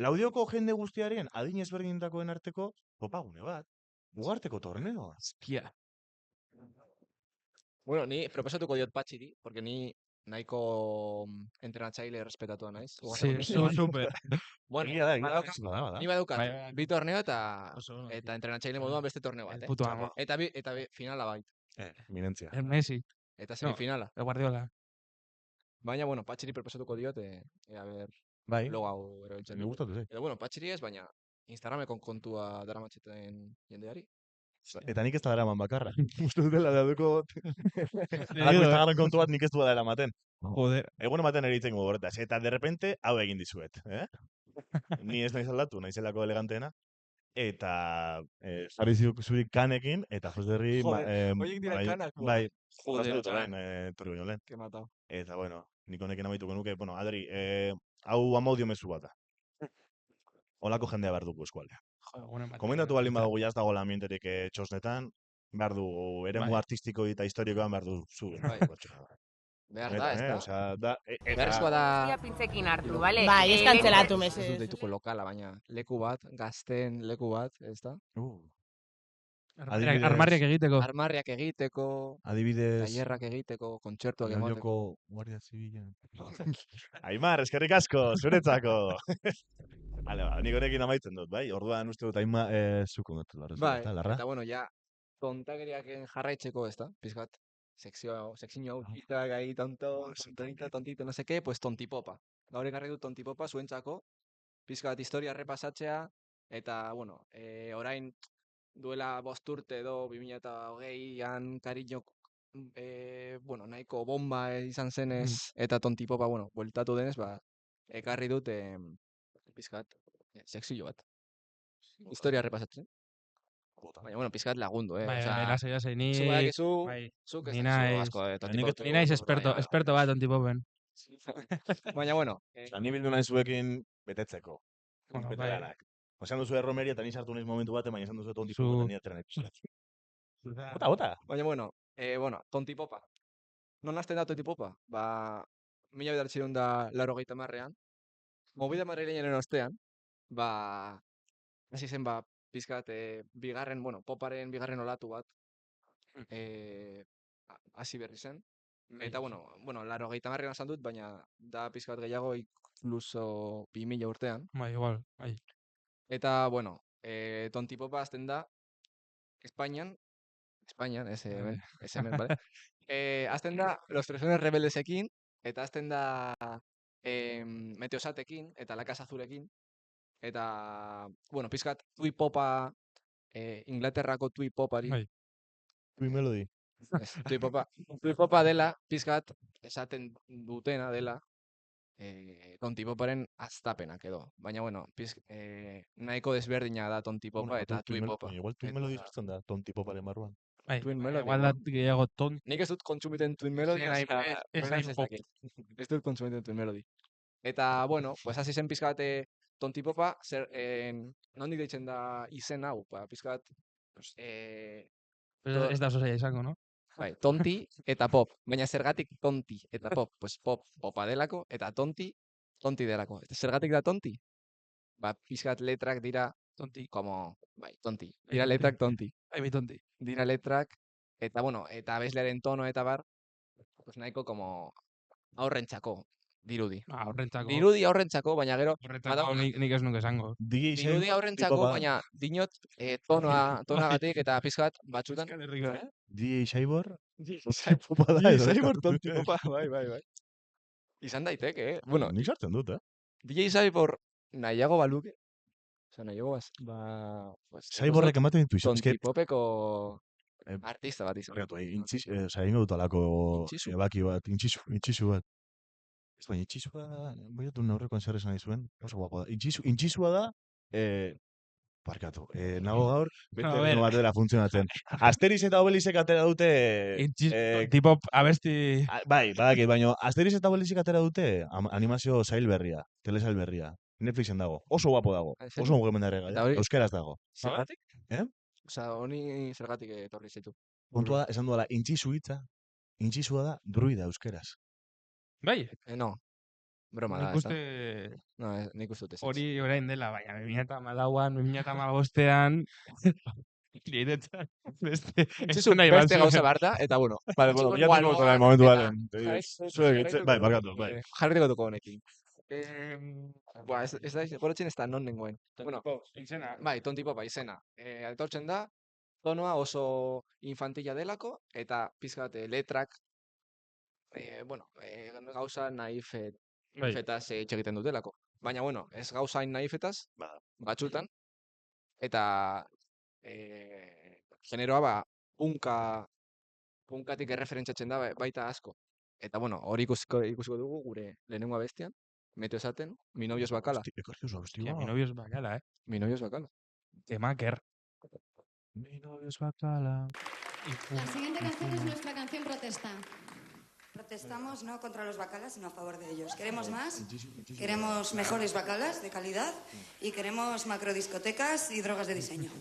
[SPEAKER 5] Laudioko jende guztiaren adin ezberdinetakoen arteko topagune bat. Ugarteko torneoa.
[SPEAKER 2] Hostia.
[SPEAKER 3] bueno, ni proposatuko diot Patxiri, porque ni nahiko entrenatzaile respetatua naiz.
[SPEAKER 2] Sí, super.
[SPEAKER 3] Bueno,
[SPEAKER 5] Egia da,
[SPEAKER 3] badauka-
[SPEAKER 5] bada.
[SPEAKER 3] ni badaukat,
[SPEAKER 2] Bai, bai.
[SPEAKER 3] bi torneo eta
[SPEAKER 2] Oso ondo.
[SPEAKER 3] eta entrenatzaile moduan beste torneo bat,
[SPEAKER 2] El puto amo.
[SPEAKER 3] Eta finala bait,
[SPEAKER 5] Eminentzia.
[SPEAKER 2] El Messi,
[SPEAKER 3] eta semifinala.
[SPEAKER 2] el Guardiola.
[SPEAKER 3] Baina, bueno, Patxiri proposatuko diot, a ber,
[SPEAKER 5] Bai,
[SPEAKER 3] logo hau erabiltzen
[SPEAKER 5] me
[SPEAKER 3] dut.
[SPEAKER 5] gustatu zait.
[SPEAKER 3] Edo, bueno, Patxiri ez, baina Instagrameko kontua daramatxeten jendeari.
[SPEAKER 5] Eta nik ez da daraman bakarra. Uste dutela dauko
[SPEAKER 2] Digo,
[SPEAKER 5] alako Instagram kontu bat nik ez du dela ematen.
[SPEAKER 2] Joder.
[SPEAKER 5] Egun ematen eritzen gogorretaz. Eta de repente, hau egin dizuet. Ni ez naiz aldatu, naizelako eleganteena. Eta jarri zurik kanekin, eta Joserri...
[SPEAKER 3] Joder, horiek dira kanak,
[SPEAKER 5] Bai,
[SPEAKER 3] Joder,
[SPEAKER 5] dut orain, torri baino lehen.
[SPEAKER 3] que matau.
[SPEAKER 5] Eta, bueno, nik honekin amaituko nuke. Bueno, Adri, hau amaudio mezu bat da. Olako jendea behar dugu eskualdea.
[SPEAKER 2] Joder, egunen batean.
[SPEAKER 5] Komentatu baldin badugu jaz dago lamienterik txosnetan, behar dugu, eremu
[SPEAKER 2] Bai.
[SPEAKER 5] artistiko eta historikoan behar du zu.
[SPEAKER 3] Bai. Behar da, ez da.
[SPEAKER 5] Osea, da...
[SPEAKER 3] Beharrezkoa da,
[SPEAKER 7] Pintzekin hartu, bale?
[SPEAKER 8] Bai, ez kantzelatu,
[SPEAKER 3] ez dut
[SPEAKER 8] mesedez.
[SPEAKER 3] deituko lokala, baina leku bat, gazten leku bat, ez da?
[SPEAKER 5] Adibidez-
[SPEAKER 2] Armarriak egiteko.
[SPEAKER 3] Armarriak egiteko,
[SPEAKER 5] Adibidez...
[SPEAKER 3] tailerrak egiteko, kontzertuak emateko.
[SPEAKER 5] Laudioko Guardia Zibilan. Aimar, eskerrik asko, zuretzako. Vale, ba, nik honekin amaitzen dut, bai? Orduan uste dut Aimar, zuko dut,
[SPEAKER 3] Bai,
[SPEAKER 5] larra?
[SPEAKER 3] eta bueno, ja, tontakeriaken jarraitzeko, ez da? Pizkat, sekzio hau, txita, gai, tontito, no seke, pues tontipopa. Gaur ekarri dut tontipopa zuentzako, pizkat historia repasatzea, eta, bueno, orain duela 5 urte edo 2020an Kariñok bueno, nahiko bomba izan zenez, eta tontipopa, bueno, bueltatu denez, ba, ekarri dut pizkat, sexillo bat. Historia repasatzen. Baina, bueno, pizkat lagundu,
[SPEAKER 2] Bai,
[SPEAKER 3] Osea,
[SPEAKER 2] lasai, lasai,
[SPEAKER 3] zuk
[SPEAKER 2] ni...
[SPEAKER 3] badakizu,
[SPEAKER 2] Bai,
[SPEAKER 3] zuk ez
[SPEAKER 2] ni
[SPEAKER 3] dakizu
[SPEAKER 2] naiz...
[SPEAKER 3] asko,
[SPEAKER 5] Nik
[SPEAKER 3] tontipope
[SPEAKER 2] Ni naiz
[SPEAKER 3] buruz, baina...
[SPEAKER 2] experto bat ontipopen.
[SPEAKER 3] Baina, bueno,
[SPEAKER 5] Osa, ni bildu nahi zuekin betetzeko.
[SPEAKER 2] Bueno,
[SPEAKER 5] Bete
[SPEAKER 2] bai.
[SPEAKER 5] lanak. Esan duzu erromeria eta ni sartu naiz momentu batean, baina esan duzu tontipo
[SPEAKER 2] Zu-
[SPEAKER 5] eta ni atera nahi. Bota.
[SPEAKER 3] baina, bueno, tontipopa. Non hasten da tontipopa? Ba, 1980ean, movida madrilenen ostean, ba, hasi zen, ba, pizkat, poparen bigarren olatu bat, hasi berri zen. Eta, bueno, 80ean esan dut, baina da pizkat gehiago inkluso 2000 urtean.
[SPEAKER 2] Bai, igual, bai.
[SPEAKER 3] Eta, bueno, tontipopa hasten da, Espainian, ez hemen, bale? Hasten da Los Fresones Rebeldesekin, eta hasten da Meteosatekin, eta La Casa Azulekin, eta, bueno, pizkat, tui popa, Inglaterrako tui popari,
[SPEAKER 2] Bai.
[SPEAKER 5] Twin Melody.
[SPEAKER 3] ez, tui popa dela, pizkat, esaten dutena dela, tontipoparen haztapenak edo. Baina, bueno, nahiko desberdina da tontipopa eta tui popa.
[SPEAKER 5] Igual Twin Melody izan da tontipoparen barruan.
[SPEAKER 2] Bai,
[SPEAKER 3] Twin Melody,
[SPEAKER 2] igual da
[SPEAKER 3] igual.
[SPEAKER 2] gehiago
[SPEAKER 3] Nik ez dut kontsumiten Twin Melody,
[SPEAKER 2] Ez
[SPEAKER 3] osea,
[SPEAKER 2] ez
[SPEAKER 3] beraz
[SPEAKER 2] hain
[SPEAKER 3] ez
[SPEAKER 2] pop.
[SPEAKER 3] dakit. Ez dut kontsumiten Twin Melody. Eta, bueno, pues hasi zen pizkat tontipopa, nondik deitzen da izen hau, pizkat, pues,
[SPEAKER 2] Ez da oso zaila izango, no?
[SPEAKER 3] bai, tonti eta pop. Baina zergatik tonti eta pop? Pues popa delako, eta tonti delako. Eta zergatik da tonti? Ba, pizkat letrak dira tonti, tonti. Dira letrak tonti.
[SPEAKER 2] Ai, mi tonti.
[SPEAKER 3] Dira letrak, eta, bueno, eta abeslearen tono eta bar, pues nahiko aurrentzako, dirudi.
[SPEAKER 2] Horrentzako.
[SPEAKER 3] Dirudi aurrentzako, baina gero,
[SPEAKER 2] Horrentzako nik ez nuke esango.
[SPEAKER 3] dirudi aurrentzako, baina dinot tonagatik eta pizkat batzutan.
[SPEAKER 5] DJ Cyborg?
[SPEAKER 3] Cyborg
[SPEAKER 5] da edo.
[SPEAKER 3] Cyborg tontipopa, bai. Izan daiteke, Bueno,
[SPEAKER 5] Nik sartzen dut,
[SPEAKER 3] DJ Cyborg nahiago baluke. Osa, nahiago pues,
[SPEAKER 5] Cyborgek ematen ditu izan. Eske,
[SPEAKER 3] tontipopeko
[SPEAKER 5] Eh,
[SPEAKER 3] artista bat izan.
[SPEAKER 5] Barkatu, ingo dut alako
[SPEAKER 3] Intxisu.
[SPEAKER 5] ebaki bat, intxisu bat. Ez baina, intxisua, boiatu aurrekoan zer esan izuen, oso guapo da. Intxisua da, barkatu, nago gaur, beste
[SPEAKER 2] A ver.
[SPEAKER 5] ritmo batera funtzionatzen. Asterix eta Obelixek atera dute...
[SPEAKER 2] Tipo, abesti...
[SPEAKER 5] Bai, baina Asterix eta Obelixek atera dute animazio sail berria, telesail berria. Netflixen dago, oso guapo dago,
[SPEAKER 3] Ah, en serio?
[SPEAKER 5] oso mugimendarega,
[SPEAKER 3] Eta hori-
[SPEAKER 5] euskeraz dago.
[SPEAKER 3] Zergatik?
[SPEAKER 5] Eh?
[SPEAKER 3] Osa, honi zergatik etorri zaitu.
[SPEAKER 5] Kontua da, esan duela, intxisu hitza, intxisua da druida euskeraz.
[SPEAKER 2] Bai,
[SPEAKER 3] No, broma da,
[SPEAKER 2] nik
[SPEAKER 3] ez da?
[SPEAKER 2] uste...
[SPEAKER 3] No, nik uste dut ez.
[SPEAKER 2] Hori orain dela, baina 2014an, 2015an... Niretzat, beste...
[SPEAKER 3] Intxisu beste gauza barta, eta bueno.
[SPEAKER 5] Vale, bueno, ya tengo todo el momento, vale. Bai, barkatu, bai.
[SPEAKER 3] Jarriko duko honekin. Ez da, gorotzen ez da non nengoen. Bueno,
[SPEAKER 2] izena.
[SPEAKER 3] bai, tontipopa izena. Etortzen da, tonoa oso infantila delako, eta pizkat letrak, gauza
[SPEAKER 2] Bai,
[SPEAKER 3] naifetaz hitz egiten dutelako. Baina, bueno, ez gauza hain naifetaz,
[SPEAKER 5] Ba.
[SPEAKER 3] batzutan, eta generoa, punkatik erreferentziatzen da baita asko. Eta, bueno, hori ikusiko dugu gure lehenengo abestian, Meteosaten, Mi novio es bacala.
[SPEAKER 5] Ekarri oso abesti
[SPEAKER 2] que mi
[SPEAKER 5] bat.
[SPEAKER 2] novio es bacala,
[SPEAKER 3] Mi novio es bacala.
[SPEAKER 2] Que maker. Mi novio es bacala.
[SPEAKER 7] La siguiente canción es nuestra canción protesta.
[SPEAKER 8] Protestamos no contra los bacalas, sino a favor de ellos. Queremos más, queremos mejores bacalas de calidad y queremos macrodiscotecas y drogas de diseño.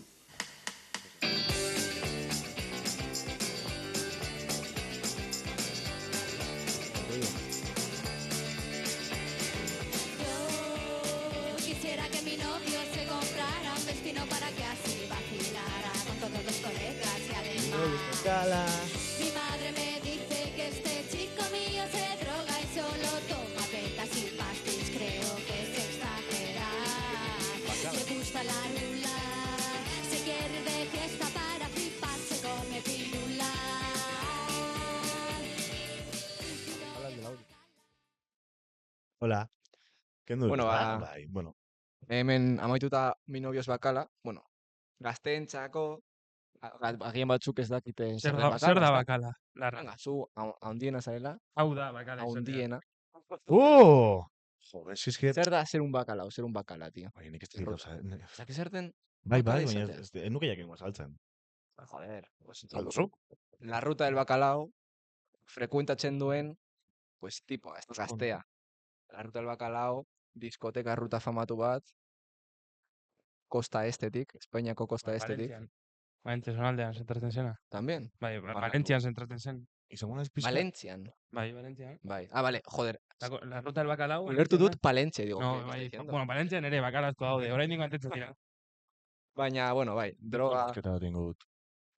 [SPEAKER 4] Yo quisiera que mi novio se comprara un vestido para que así vacilara con todos los colegas y además mi madre me dice que este chico mío se droga y solo toma petas y pastis, creo que es exagerar. Le gusta la rula, se quiere ir de fiesta para flipar, se come pirula.
[SPEAKER 5] Hola. Kendu dut,
[SPEAKER 3] Bueno,
[SPEAKER 5] ezta?
[SPEAKER 3] ba-
[SPEAKER 5] Bai, bueno.
[SPEAKER 3] Hemen amaituta Mi novio es bacala, bueno, gazteentzako, agian batzuk ez dakite
[SPEAKER 2] Zer
[SPEAKER 3] den
[SPEAKER 2] da
[SPEAKER 3] ezta?
[SPEAKER 2] bacala? Larra.
[SPEAKER 3] Venga, zu haundiena zarela,
[SPEAKER 2] Hau da bacala. esatea.
[SPEAKER 3] haundiena.
[SPEAKER 5] Joder, eske...
[SPEAKER 3] Zer da ser un bacalao, tío?
[SPEAKER 5] Bai, nik ez dut,
[SPEAKER 3] Zaki zer den
[SPEAKER 5] bai,
[SPEAKER 3] bacala
[SPEAKER 5] baina
[SPEAKER 3] izatea?
[SPEAKER 5] ez nuke jakingo azaltzen.
[SPEAKER 3] Joder, pues,
[SPEAKER 5] Alduzu?
[SPEAKER 3] la ruta del bacalao frekuentatzen duen, pues, tipo, esto gaztea. La ruta del bacalao, diskoteka ruta famatu bat, kosta estetik, Espainiako kosta estetik.
[SPEAKER 2] Valentzian. Valentzia zonaldean zentratzen zena.
[SPEAKER 3] También.
[SPEAKER 2] Bai,
[SPEAKER 3] Barkatu.
[SPEAKER 2] Valentzian zentratzen zen.
[SPEAKER 5] Izango naiz pizka...
[SPEAKER 3] Valentzian.
[SPEAKER 2] Bai, Valentzian.
[SPEAKER 3] Bai. Ah, vale, joder.
[SPEAKER 2] La ruta del bacalao.
[SPEAKER 3] Ulertu
[SPEAKER 2] Valentzian
[SPEAKER 3] dut
[SPEAKER 2] da.
[SPEAKER 3] Palentzia, digo,
[SPEAKER 2] No,
[SPEAKER 3] ¿qué me está
[SPEAKER 2] bai,
[SPEAKER 3] diciendo?
[SPEAKER 2] bueno, Valentzian ere bakalazko daude, oraindik mantentzen dira.
[SPEAKER 3] Baina, bueno, bai, droga...
[SPEAKER 5] Eta bat ingo dut.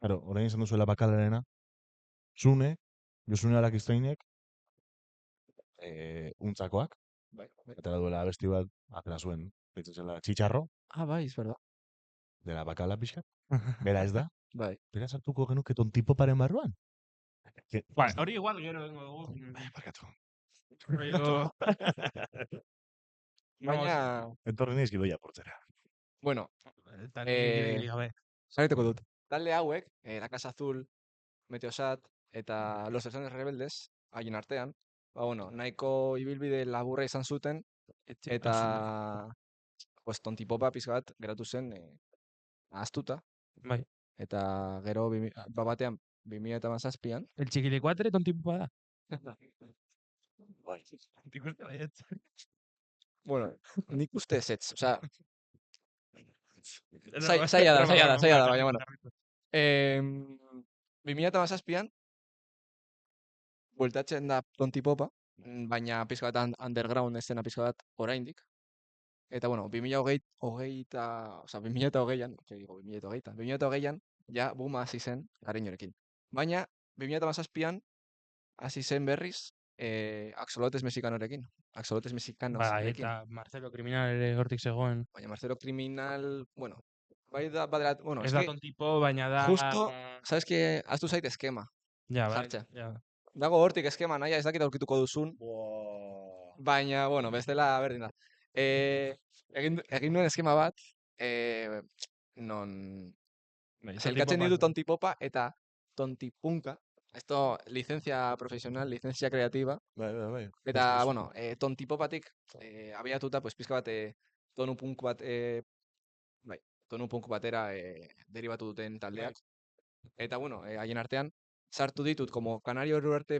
[SPEAKER 5] Claro, orain izan duzuela bakalarena, Zune, Josune Alakiztainek, untzakoak,
[SPEAKER 3] Bai, bai.
[SPEAKER 5] eta duela abesti bat, apela zuen, ditzen zela txitxarro,
[SPEAKER 3] Ah, bai, es verdad.
[SPEAKER 5] dela bakala pixka, bera ez da,
[SPEAKER 3] Bai.
[SPEAKER 5] bera sartuko genuke tontipoparen barruan.
[SPEAKER 2] Bai, hori igual gero dengo dugu.
[SPEAKER 5] Bakatu.
[SPEAKER 2] Rollo-
[SPEAKER 3] Baina,
[SPEAKER 5] Entorri naiz gidoia portzera.
[SPEAKER 3] bueno,
[SPEAKER 2] Eta
[SPEAKER 3] Eh,
[SPEAKER 2] niri gabe.
[SPEAKER 3] sarituko dut. Talde hauek, La Casa Azul, Meteosat eta Los Eslanes Rebeldes, haien artean, ba, bueno, nahiko ibilbide laburra izan zuten, eta pues, tontipopa pizka bat geratu zen ahaztuta,
[SPEAKER 2] Bai.
[SPEAKER 3] eta gero batean 2017an,
[SPEAKER 2] El txikilekuatre tontipoa da.
[SPEAKER 5] Bai.
[SPEAKER 2] Nik uste baietz.
[SPEAKER 3] bueno, nik uste ezetz, osea,
[SPEAKER 2] Zaila
[SPEAKER 3] zaila da, baina, bueno. 2017an, bueltatzen da tontipopa, baina pizka bat underground eszena pizka bat oraindik. Eta, bueno, 2020an, ja, booma hasi zen, Kariñorekin. Baina, 2017an, hasi zen berriz, Axolotes Mexicanorekin. Axolotes
[SPEAKER 2] Bai,
[SPEAKER 3] Mexicanosekin.
[SPEAKER 2] eta Marcelo Criminal ere hortik zegoen.
[SPEAKER 3] Baina Marcelo Criminal, bueno, bai da, badela, bueno,
[SPEAKER 2] Ez da tontipo, baina da...
[SPEAKER 3] justo, sabes que, haztu zait eskema.
[SPEAKER 2] Ja, bai.
[SPEAKER 3] jartzea.
[SPEAKER 2] Ja.
[SPEAKER 3] Dago hortik eskema, naia ez dakit aurkituko duzun, baina, bueno, bestela berdin da. Egin nuen eskema bat, non sailkatzen ditu tontipopa eta tontipunka. Esto, licencia profesional, licencia creativa.
[SPEAKER 5] Bai.
[SPEAKER 3] Eta, bueno, tontipopatik abiatuta, pues, pizka bat tonu punk bat, tonu punk batera deribatu duten taldeak. Eta, bueno, haien artean, sartu ditut, como Kanario Ugarte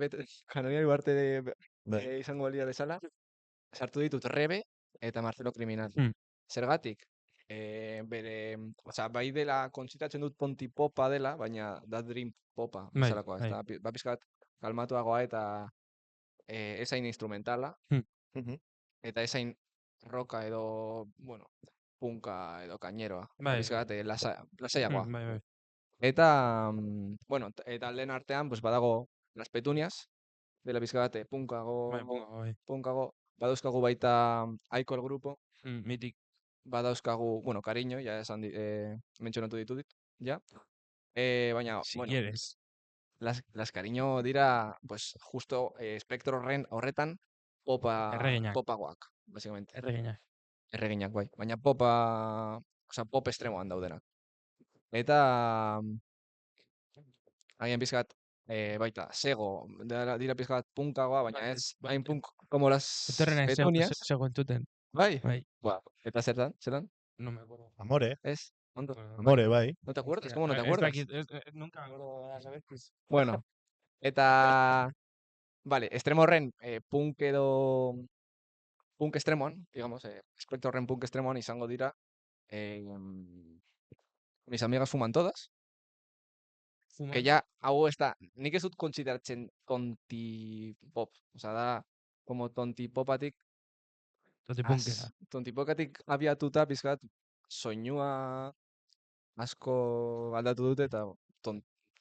[SPEAKER 3] izango balia bezala, sartu ditut Rebe eta Marcelo Criminal. Zergatik, bere, osea, bai dela kontzitatzen dut tontipopa dela, baina da dream popa bezalakoa, ez da, ba pizka bat kalmatuagoa eta ezain instrumentala, eta ezain roka edo, bueno, punka edo kañeroa, pizka bat lasaiagoa.
[SPEAKER 2] Bai.
[SPEAKER 3] Eta, bueno, eta alden artean, pues badago Las Petunias, dela pizka bat punkago, badauzkagu baita Aiko el Grupo,
[SPEAKER 2] Mitik.
[SPEAKER 3] badauzkagu, bueno, Cariño, ja esan mentxonatu ditut, ja. Baina,
[SPEAKER 2] Si
[SPEAKER 3] bueno,
[SPEAKER 2] quieres.
[SPEAKER 3] las Cariño dira, pues, justo espektro horretan popagoak, básicamente. Erreginak, bai. Baina popa, osea, pop estremoan daudenak. Eta, haien pizkat, baita, sego, dira pizkat punkagoa, baina ez, hain punk, como las Petunias.
[SPEAKER 2] Sego entuten.
[SPEAKER 3] Bai.
[SPEAKER 2] Bai.
[SPEAKER 3] Eta zelan?
[SPEAKER 2] No me acuerdo.
[SPEAKER 5] Amore.
[SPEAKER 3] Ez, ondo.
[SPEAKER 5] Amore, bai.
[SPEAKER 3] ¿No te acuerdas? ¿Cómo no te acuerdas?
[SPEAKER 2] Nunca me acuerdo de saber.
[SPEAKER 3] Bueno, eta, vale, extremo horren punk estremoan, digamos, espektro horren punk estremoan izango dira, mis amigas fuman todas, que ya, hau ez da, nik ez dut kontsideratzen tontipop, osea, da, como tontipopatik, tontipokatik abiatuta pizkat, soinua asko aldatu dute eta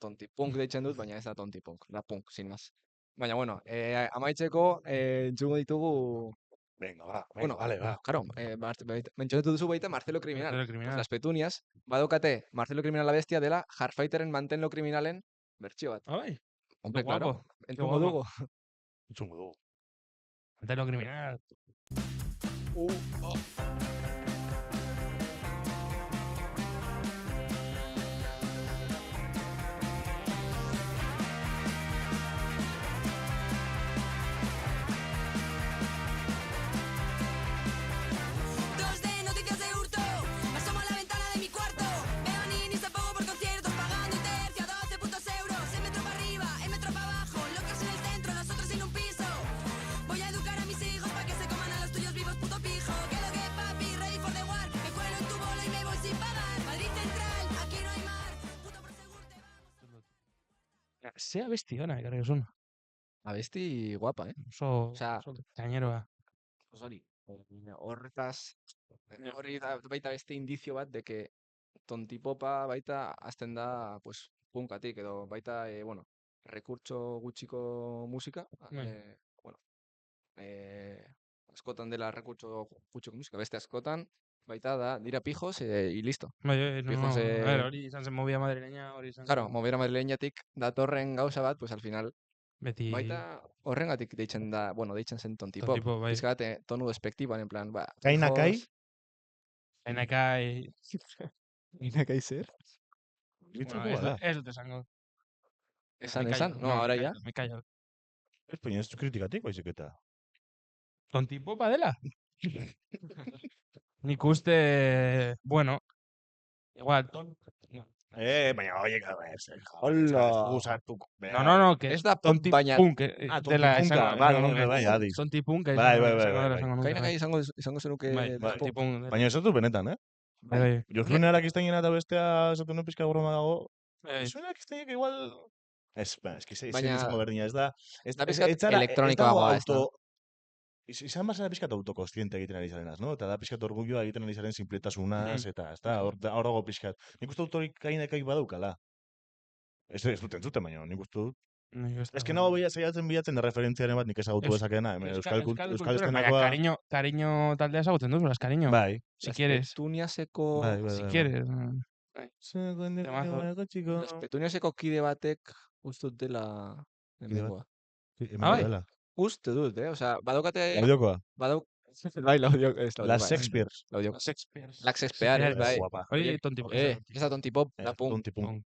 [SPEAKER 3] tontipunk deitzen dut, baina ez da tontipunk, da punk, sin más. Baina, bueno, amaitzeko entzungo ditugu...
[SPEAKER 5] Venga, va,
[SPEAKER 3] bueno,
[SPEAKER 5] vale, va.
[SPEAKER 3] Claro, mentxonetu duzu baita Marcelo Criminal. Pues Las Petunias, badokate Marcelo Criminal la bestia dela Hardfighterren Mantenlo Criminalen bertsio bat.
[SPEAKER 2] Bai.
[SPEAKER 3] Hombre, claro, entzungo dugu.
[SPEAKER 2] Mantenlo Criminal. Ze abesti ona, ekarri duzun.
[SPEAKER 3] Abesti guapa,
[SPEAKER 2] Oso,
[SPEAKER 3] Osea,
[SPEAKER 2] oso gaineroa.
[SPEAKER 3] pues hori, horretaz, hori da baita beste indizio bat, de que tontipopa baita hasten da, pues, punkatik, edo baita, bueno, rekurtso gutxiko musika,
[SPEAKER 2] Bai.
[SPEAKER 3] bueno, askotan dela rekurtso gutxiko musika, beste askotan, baita dira pijos, y listo.
[SPEAKER 2] Bai, no,
[SPEAKER 3] Pijos,
[SPEAKER 2] a ver, hori izan zen movida madrileña, hori izan
[SPEAKER 3] claro,
[SPEAKER 2] zen
[SPEAKER 3] movera madrileñatik datorren gauza bat, pues al final,
[SPEAKER 2] beti
[SPEAKER 3] baita horrengatik deitzen da, bueno, deitzen zen tontipop.
[SPEAKER 2] tontipo, bai.
[SPEAKER 3] Pizka bat, tonu despektiboan, en plan, ba,
[SPEAKER 5] Kainakai?
[SPEAKER 3] pijos,
[SPEAKER 2] Enakai,
[SPEAKER 3] Kainakai zer?
[SPEAKER 5] Litzako
[SPEAKER 2] bueno,
[SPEAKER 5] bada.
[SPEAKER 2] ez dut esango.
[SPEAKER 3] Esan,
[SPEAKER 2] Me
[SPEAKER 3] esan,
[SPEAKER 2] callo,
[SPEAKER 3] no, ahora
[SPEAKER 2] me
[SPEAKER 3] ya.
[SPEAKER 2] callo, me callo.
[SPEAKER 5] Ez baina ez du kritikatik, baizik eta.
[SPEAKER 2] Tontipopa dela? Nik uste, bueno, igual, no.
[SPEAKER 5] Baina, oie,
[SPEAKER 3] Hola.
[SPEAKER 2] No, que
[SPEAKER 3] Ez da punk, baina
[SPEAKER 2] tontipunk dela
[SPEAKER 5] tontipunka,
[SPEAKER 2] esango,
[SPEAKER 5] bai,
[SPEAKER 2] esango
[SPEAKER 5] bai,
[SPEAKER 2] nuke.
[SPEAKER 5] bai, adi.
[SPEAKER 2] Tontipunk
[SPEAKER 5] Bai, bai,
[SPEAKER 2] esango
[SPEAKER 5] bai,
[SPEAKER 2] dela,
[SPEAKER 5] bai.
[SPEAKER 2] esango nuke.
[SPEAKER 3] Kainakai
[SPEAKER 2] Bai,
[SPEAKER 3] izango zenuke
[SPEAKER 2] bai,
[SPEAKER 3] punk.
[SPEAKER 2] tontipunk dela.
[SPEAKER 5] Baina ez dut benetan,
[SPEAKER 2] Bai, bai.
[SPEAKER 5] Josune Arakiztainena eta bestea esaten du pizka broma dago.
[SPEAKER 2] Bai.
[SPEAKER 5] Josune Arakiztainek igual... Ez, eski zein
[SPEAKER 3] Baina-
[SPEAKER 5] izango berdina, ez da...
[SPEAKER 3] Da pizkat
[SPEAKER 5] ez dago
[SPEAKER 3] elektronikoagoa, ez da?
[SPEAKER 5] auto... Izan bazara pizkat autokostiente egiten ari zarenaz, no? Eta da pizkat orgulloa egiten ari zaren sinpletasunaz, eta ez da, hor dago pizkat. Nik uste dut hori Kainakai badaukala. Ez dut entzuten, baina nik uste dut. Ez que nago saiatzen da referentziaren bat nik ezagutu dezakeena, hemen Euskal
[SPEAKER 2] Baina, cariño taldea esagutzen duzu, las cariño.
[SPEAKER 5] Bai.
[SPEAKER 2] Si quieres.
[SPEAKER 3] Petuniaseko...
[SPEAKER 5] Bai, bai,
[SPEAKER 2] Si
[SPEAKER 5] bai.
[SPEAKER 2] quieres.
[SPEAKER 3] Petuniaseko kide batek uste dut dela hemengoa.
[SPEAKER 2] Ah, bai.
[SPEAKER 5] Dela.
[SPEAKER 3] Uste dut, Osea, badokate...
[SPEAKER 5] Laudiokoa.
[SPEAKER 3] Bai, laudiok, ez laudiok.
[SPEAKER 5] Las Shakespeares.
[SPEAKER 3] Laudiok.
[SPEAKER 2] Shakespeare.
[SPEAKER 3] Las Shakespeares, bai.
[SPEAKER 5] Guapa.
[SPEAKER 2] Hori tontipunk.
[SPEAKER 3] Ez da tontipop, da punk.
[SPEAKER 5] Tontipunk.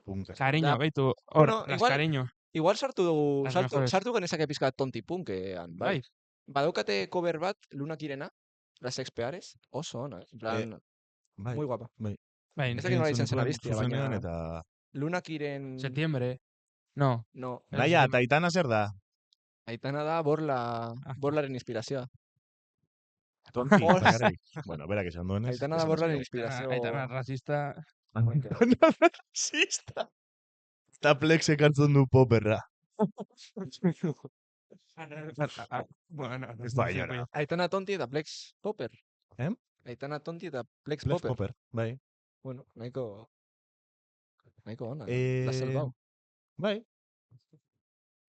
[SPEAKER 5] Punk.
[SPEAKER 2] Cariño,
[SPEAKER 3] Da-
[SPEAKER 2] baitu,
[SPEAKER 3] Bueno,
[SPEAKER 2] hor, las
[SPEAKER 3] igual-
[SPEAKER 2] cariño.
[SPEAKER 3] Igual
[SPEAKER 2] Las mejores.
[SPEAKER 3] sartu genezake pizka tontipunkean, bai.
[SPEAKER 2] Bai.
[SPEAKER 3] Badaukate cover bat, Lunakirena, Las Shakespeares, oso ona, en plan,
[SPEAKER 5] Bai.
[SPEAKER 3] muy guapa.
[SPEAKER 2] Bai,
[SPEAKER 3] Ez dakit nola izan zen abestia,
[SPEAKER 5] zuzenean
[SPEAKER 3] baina
[SPEAKER 5] eta...
[SPEAKER 3] Lunakiren...
[SPEAKER 2] septiembre. No.
[SPEAKER 3] No,
[SPEAKER 5] Naia, eta Aitana zer da?
[SPEAKER 3] Aitana da borlaren inspirazioa.
[SPEAKER 5] Tonti, bakarrik. Bueno, berak esan duenez.
[SPEAKER 3] Aitana da borlaren inspirazioa.
[SPEAKER 2] Aitana racista.
[SPEAKER 5] Racista. Eta Plex ekartzen du poperra.
[SPEAKER 2] Bueno,
[SPEAKER 5] Ez da inora.
[SPEAKER 3] Aitana tonti eta Plex Popper.
[SPEAKER 5] Em?
[SPEAKER 3] Aitana tonti eta Plex
[SPEAKER 5] Plex
[SPEAKER 3] Popper.
[SPEAKER 5] Popper, bai.
[SPEAKER 3] Bueno, nahiko ona.
[SPEAKER 5] Eh,
[SPEAKER 3] Da salvau.
[SPEAKER 5] Bai.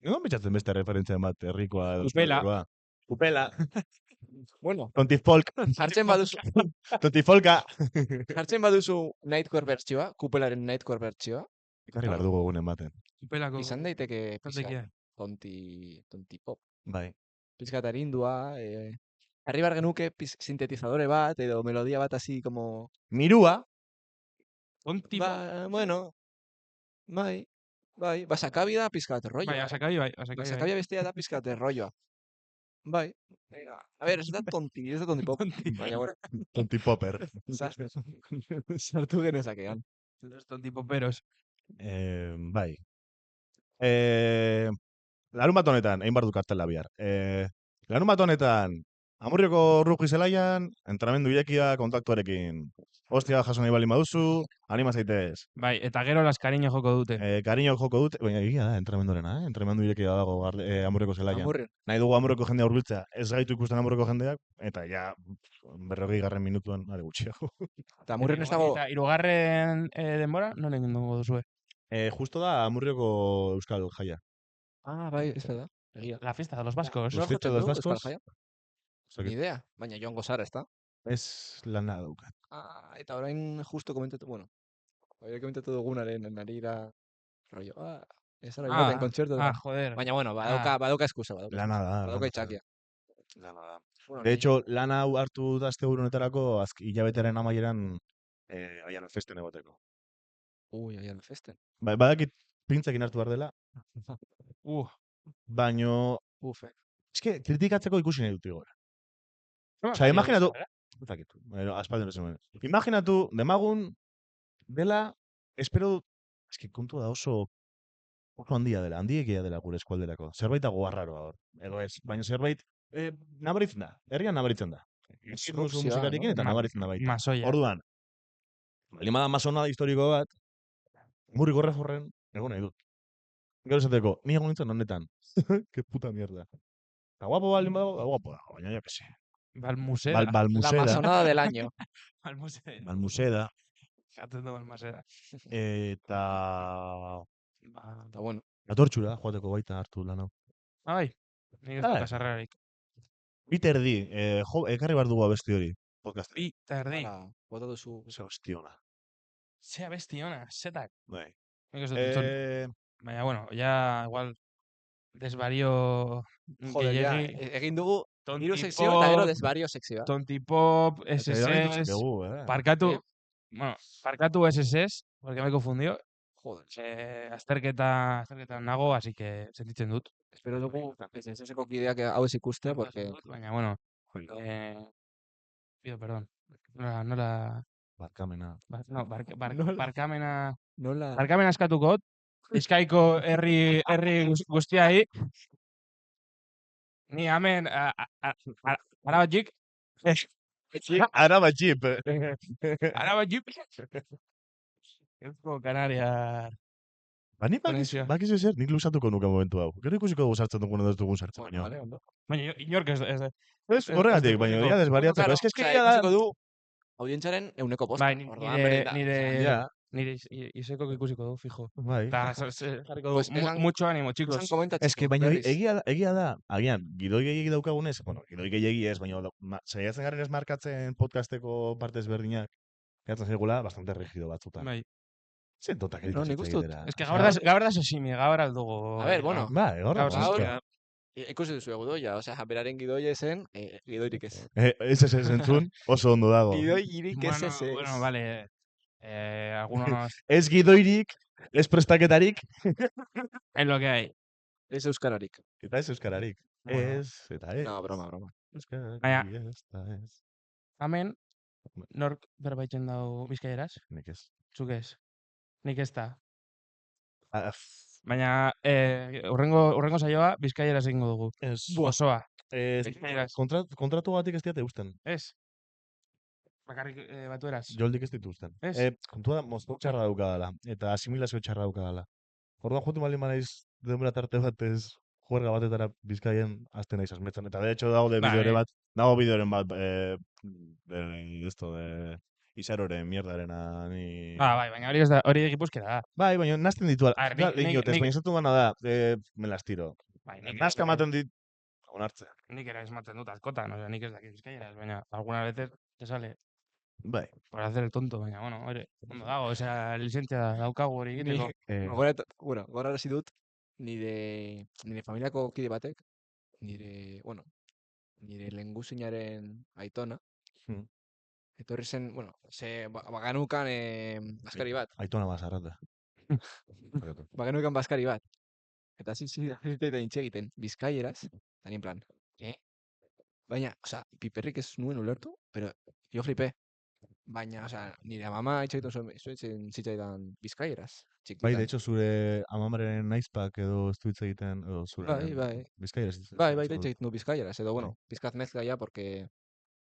[SPEAKER 5] Non betxatzen beste referentzia bat, herrikoa edo
[SPEAKER 2] Kupela.
[SPEAKER 5] euskaldikoa? Kupela.
[SPEAKER 3] Bueno,
[SPEAKER 5] Tontifolk.
[SPEAKER 3] jartzen baduzu,
[SPEAKER 5] Tontifolka.
[SPEAKER 3] jartzen baduzu Nightcore bertsioa, kupelaren Nightcore bertsioa,
[SPEAKER 5] Ikarri behar dugu egunen baten.
[SPEAKER 2] Kupelako.
[SPEAKER 3] izan daiteke
[SPEAKER 2] Kaltekia.
[SPEAKER 3] tonti pop.
[SPEAKER 5] Bai.
[SPEAKER 3] Pizkat arindua, jarri behar genuke sintetizadore bat, edo melodia bat así como...
[SPEAKER 5] Mirua.
[SPEAKER 3] Bueno, bai, basakabi da pizkat rollo.
[SPEAKER 2] Bai, asakabi bai.
[SPEAKER 3] Basakabi bestia da pizkat rolloa. Bai. Venga. A ver, ez da tonti pop. Baina, bueno,
[SPEAKER 5] Tontipopper.
[SPEAKER 3] sartu genezakean.
[SPEAKER 2] Los tontipoperos.
[SPEAKER 5] Bai. Larun bat honetan, egin bar du kartela bihar. Larun bat honetan, Amurrioko Rugby zelaian, entrenamendu irekia kontaktuarekin. Ostia jaso nahi baldin baduzu, anima zaitez.
[SPEAKER 2] Bai, eta gero las cariño joko dute.
[SPEAKER 5] Kariño joko dute, baina egia da, entrenamendurena, Entrenamendu irekia dago Amurrioko zelaian.
[SPEAKER 3] Amurren.
[SPEAKER 5] Nahi dugu Amurrioko jendea hurbiltzea, ez gaitu ikusten Amurrioko jendeak, eta ja, 40 minutuan, are gutxiago.
[SPEAKER 3] Eta Amurren ez dago...
[SPEAKER 2] Eta hirugarren denbora, nola egin dugu duzue?
[SPEAKER 5] Justo da Amurrioko Euskal Jaia.
[SPEAKER 3] Ah, bai, ez da. Egia.
[SPEAKER 2] La fiesta de los vascos.
[SPEAKER 5] Los fiesta de los
[SPEAKER 3] Euskal
[SPEAKER 5] vascos.
[SPEAKER 3] Jaia? Ni idea, baina joango zara, ez da?
[SPEAKER 5] Ez lana daukat.
[SPEAKER 3] Eta orain justo komentatu, bueno, komentatu dugunaren narira rollo, ez zara joaten kontzertu.
[SPEAKER 2] Joder.
[SPEAKER 3] Baina, bueno, badauka eskusa,
[SPEAKER 5] Lana da.
[SPEAKER 3] badauka itxakia.
[SPEAKER 5] Lana da.
[SPEAKER 3] Bueno,
[SPEAKER 5] De hecho, lana hau hartu da azte honetarako hilabeteren amaieran aian festen egoteko.
[SPEAKER 3] Aian festen.
[SPEAKER 5] Badakit pintzekin hartu behar dela, baino... eske, kritikatzeko ikusi nahi dut igor. Osa, imaginatu... Aspaldien esan. Imaginatu, demagun dela, espero dut, eske kontu da oso handia dela, handiekia dela gure eskualderako. Zerbait dago arraroa hor. Edo ez, baina zerbait nabaritzen da. Herrian nabaritzen da. Musikarekin eta nabaritzen da baita.
[SPEAKER 2] Masoia.
[SPEAKER 5] Orduan, baldin bada masonada historiko bat, Amurriko Reforren egon nahi dut. Gero esateko, ni egon nintzen honetan. Que puta mierda. Eta guapo baldin badago, guapo dago, baina jo que se.
[SPEAKER 2] Balmuseda.
[SPEAKER 3] La
[SPEAKER 5] Balmuseda.
[SPEAKER 3] masonada del año.
[SPEAKER 2] Balmuseda.
[SPEAKER 5] Balmuseda.
[SPEAKER 2] Jaten du Balmuseda.
[SPEAKER 5] Eta...
[SPEAKER 3] Eta bueno.
[SPEAKER 5] Atortxura, joateko baita hartu lan hau.
[SPEAKER 2] Bai, nik ez
[SPEAKER 5] Bai.
[SPEAKER 2] dut sarrerarik.
[SPEAKER 5] Peter D. Ekarri behar dugu abesti hori. Podcast.
[SPEAKER 2] Bi, eta erdi.
[SPEAKER 3] Hala, bota duzu.
[SPEAKER 5] Ze hostiona.
[SPEAKER 2] Zea besti ona, zetak.
[SPEAKER 5] Bai.
[SPEAKER 2] Nik ez dut entzun. Baina, bueno, ya igual desvario
[SPEAKER 3] Joder, ja,
[SPEAKER 2] gehiegi.
[SPEAKER 3] egin dugu
[SPEAKER 2] Tonti
[SPEAKER 3] hiru sekzio eta gero
[SPEAKER 2] pop,
[SPEAKER 3] desvario sekzioa.
[SPEAKER 2] Tontipop, SSS, parkatu,
[SPEAKER 3] Eh.
[SPEAKER 2] bueno, parkatu SSS, porque me he confundido.
[SPEAKER 3] Joder.
[SPEAKER 2] Azterketan nago, así que sentitzen dut.
[SPEAKER 3] Espero dugu SSSeko kideak hau ez ikustea, porque...
[SPEAKER 2] Baina, bueno, pido perdón. Nola...
[SPEAKER 5] Barkamena.
[SPEAKER 2] No,
[SPEAKER 3] Nola?
[SPEAKER 2] barkamena...
[SPEAKER 3] Nola...
[SPEAKER 2] Barkamena eskatuko dut. Bizkaiko herri guztiai. Ni hemen Arabatxik.
[SPEAKER 5] Arabatxip.
[SPEAKER 2] Arabatxik. Eusko Kanaria.
[SPEAKER 5] Ba, nik
[SPEAKER 2] Konexioa.
[SPEAKER 5] bakizu zer, nik lusatuko nuke momentu hau. Gero ikusiko dugu sartzen dugun edo ez dugun sartzen, baina.
[SPEAKER 3] Vale, ondo.
[SPEAKER 2] Baina inork ez.
[SPEAKER 5] Ez, horregatik, baina ya desbariatzeko. Ez que
[SPEAKER 3] Osea,
[SPEAKER 5] da...
[SPEAKER 3] ikusiko du audientzaren 100%.
[SPEAKER 2] Bai,
[SPEAKER 3] Orduan, berdin da.
[SPEAKER 2] nire isekok ikusiko du, fijo.
[SPEAKER 5] Bai.
[SPEAKER 2] Eta jarriko
[SPEAKER 3] Pues
[SPEAKER 2] du,
[SPEAKER 3] esan-
[SPEAKER 2] mucho ánimo,
[SPEAKER 3] Esan
[SPEAKER 2] chicos.
[SPEAKER 3] komentatzeko.
[SPEAKER 5] Ez que, baina
[SPEAKER 3] berriz.
[SPEAKER 5] egia da, agian, gidoi gehiagi daukagunez, bueno, gidoi gehiagi ez, baina saiatzen garen ez markatzen podcasteko partez berdinak, gehatzen zaigula, bastante rigido batzutan.
[SPEAKER 2] Bai.
[SPEAKER 5] Zen totak
[SPEAKER 3] No,
[SPEAKER 5] egiten
[SPEAKER 3] nik uste dut.
[SPEAKER 2] Es que gaur da sosimi, gaur aldugu.
[SPEAKER 3] A ver, bueno.
[SPEAKER 5] Bai, horra.
[SPEAKER 2] Gaur,
[SPEAKER 3] Gaur, ikusi duzu gidoia, osea, beraren gidoia zen, gidoirik ez.
[SPEAKER 5] Ez entzun, oso ondo dago.
[SPEAKER 3] Gidoirik ez ez ez.
[SPEAKER 2] Bueno, vale. Algunos
[SPEAKER 5] Ez gidoirik, ez prestaketarik,
[SPEAKER 2] es lo que hay.
[SPEAKER 3] Ez euskararik.
[SPEAKER 5] eta ez euskararik.
[SPEAKER 2] Bueno.
[SPEAKER 5] Ez, eta ez.
[SPEAKER 3] No, broma.
[SPEAKER 5] Euskararik,
[SPEAKER 2] Baina-
[SPEAKER 5] ez, eta ez.
[SPEAKER 2] Hemen, nork berbaitzen dau bizkaieraz?
[SPEAKER 5] Nik ez.
[SPEAKER 2] Zuk ez. Nik ez da.
[SPEAKER 5] Ah,
[SPEAKER 2] Baina, urrengo saioa bizkaieraz egingo dugu.
[SPEAKER 5] Ez.
[SPEAKER 2] Osoa.
[SPEAKER 5] Ez, kontratu batik ez diate usten.
[SPEAKER 2] Ez. Bakarrik batueraz.
[SPEAKER 5] Joldik ez dituzten.
[SPEAKER 2] Ez?
[SPEAKER 5] Kontua da, mozko txarra daukadala, eta asimilazio txarra daukadala. Orduan jotu baldin banaiz denbora tarte batez juerga batetara Bizkaien azten naiz asmetzen. Eta de hecho dago
[SPEAKER 2] Bai.
[SPEAKER 5] bideoren bat, de Izaroren mierdarena, ni...
[SPEAKER 2] Bai, baina hori ez da, hori Gipuzkera da.
[SPEAKER 5] Bai, baina nazten ditu ala.
[SPEAKER 2] A ver, nik-
[SPEAKER 5] Baina esatu bana da, me las tiro.
[SPEAKER 2] Bai,
[SPEAKER 5] Nazka ematen dit, onartzea.
[SPEAKER 2] Nik ere esmaten dut askotan, o sea, nik ez dakit bizkaieraz, baina algunas veces te sale
[SPEAKER 5] Bai.
[SPEAKER 2] por hacer el tonto, baina, bueno, hori, ondo dago, o sea, lizentzia daukagu hori egiteko.
[SPEAKER 3] Gogorarazi dut, nire familiako kide batek, nire lenguzinaren aitona, etorri zen, baganukan baskari bat.
[SPEAKER 5] Aitona bazarrata.
[SPEAKER 3] Baganukan baskari bat. Eta zizita intxe egiten, bizkaieraz, eta nien plan, Baina, osea, piperrik ez nuen ulertu, pero yo flipé. Baina, osea, nire mama itxegiten zitzaidan bizkaieraz.
[SPEAKER 5] Bai, de hecho, zure amamaren naizpak edo ez du hitz egiten, edo zure...
[SPEAKER 3] Bai.
[SPEAKER 5] Bizkaieraz.
[SPEAKER 3] Bai, itxegiten du bizkaieraz, edo, bueno, pizkat mezcla ya, porque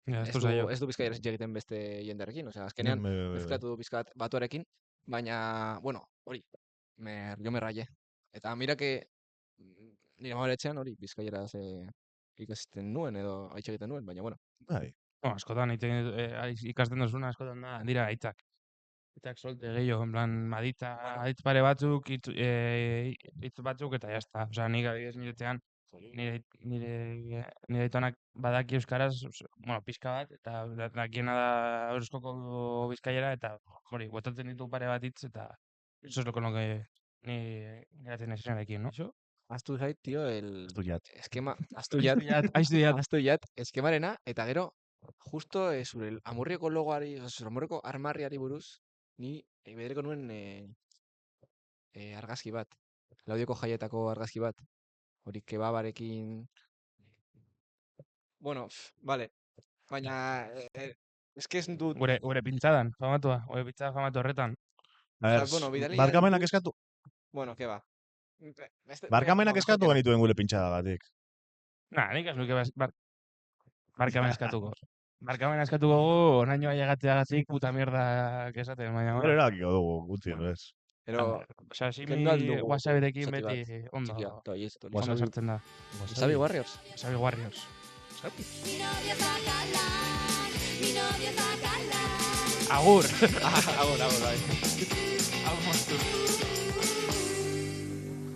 [SPEAKER 3] ez du bizkaieraz itxegiten beste jenderekin, osea, azkenean, mezklatu du bizkat batuarekin, baina, bueno, hori, yo me rayé. Eta mira que nire mamaretxean hori bizkaieraz ikasten nuen edo itxegiten nuen, baina, bueno.
[SPEAKER 5] Bai.
[SPEAKER 2] Askotan, ikasten duzuna, askotan da, dira aitak. Aitak solte gehiago, en plan, aditz pare batzuk, hitz batzuk, eta jazta. Osea, nik adibidez niretean, nire aitonak badaki euskaraz, bueno, pixka bat, eta dakiena da euskoko bizkaiera, eta hori, guetatzen ditu pare bat hitz, eta eso es lo con lo que ni geratzen esenarekin, no? Eso?
[SPEAKER 3] Aztu zait, tio,
[SPEAKER 5] Asturiat.
[SPEAKER 3] eskema,
[SPEAKER 2] Aiztuiat.
[SPEAKER 3] eskemarena, eta gero, justo zure amurrioko logoari, zure amurrioko armarriari buruz, ni bedereko nuen argazki bat. Laudioko jaietako argazki bat. Hori kebabarekin... Bueno, vale. Baina, eske ez dut...
[SPEAKER 2] Gure pintzadan, famatua. Gure pintzada famatu horretan.
[SPEAKER 5] A ver, barkamenak eskatu.
[SPEAKER 3] Bueno, ke ba.
[SPEAKER 5] Barkamenak eskatu genituen gure pintxadagatik.
[SPEAKER 2] Nik ez nuke barkamen eskatuko. Barkamen eskatuko gu, onaino ailegatzeagatik puta mierda esaten, baina...
[SPEAKER 5] Gero erakiko dugu, gutxien, ez.
[SPEAKER 3] Pero,
[SPEAKER 2] Osea, simi
[SPEAKER 3] kendu ahal dugu
[SPEAKER 2] wasabirekin
[SPEAKER 3] zati bat.
[SPEAKER 2] beti ondo,
[SPEAKER 3] Txikia, eta hori ez dut.
[SPEAKER 2] ondo sartzen da.
[SPEAKER 3] Wasabi Warriors.
[SPEAKER 2] Wasabi Warriors.
[SPEAKER 4] Mi novio es bacalao, mi novio es bacalao.
[SPEAKER 2] Agur!
[SPEAKER 3] Agur, bai.
[SPEAKER 2] Agur, moztu.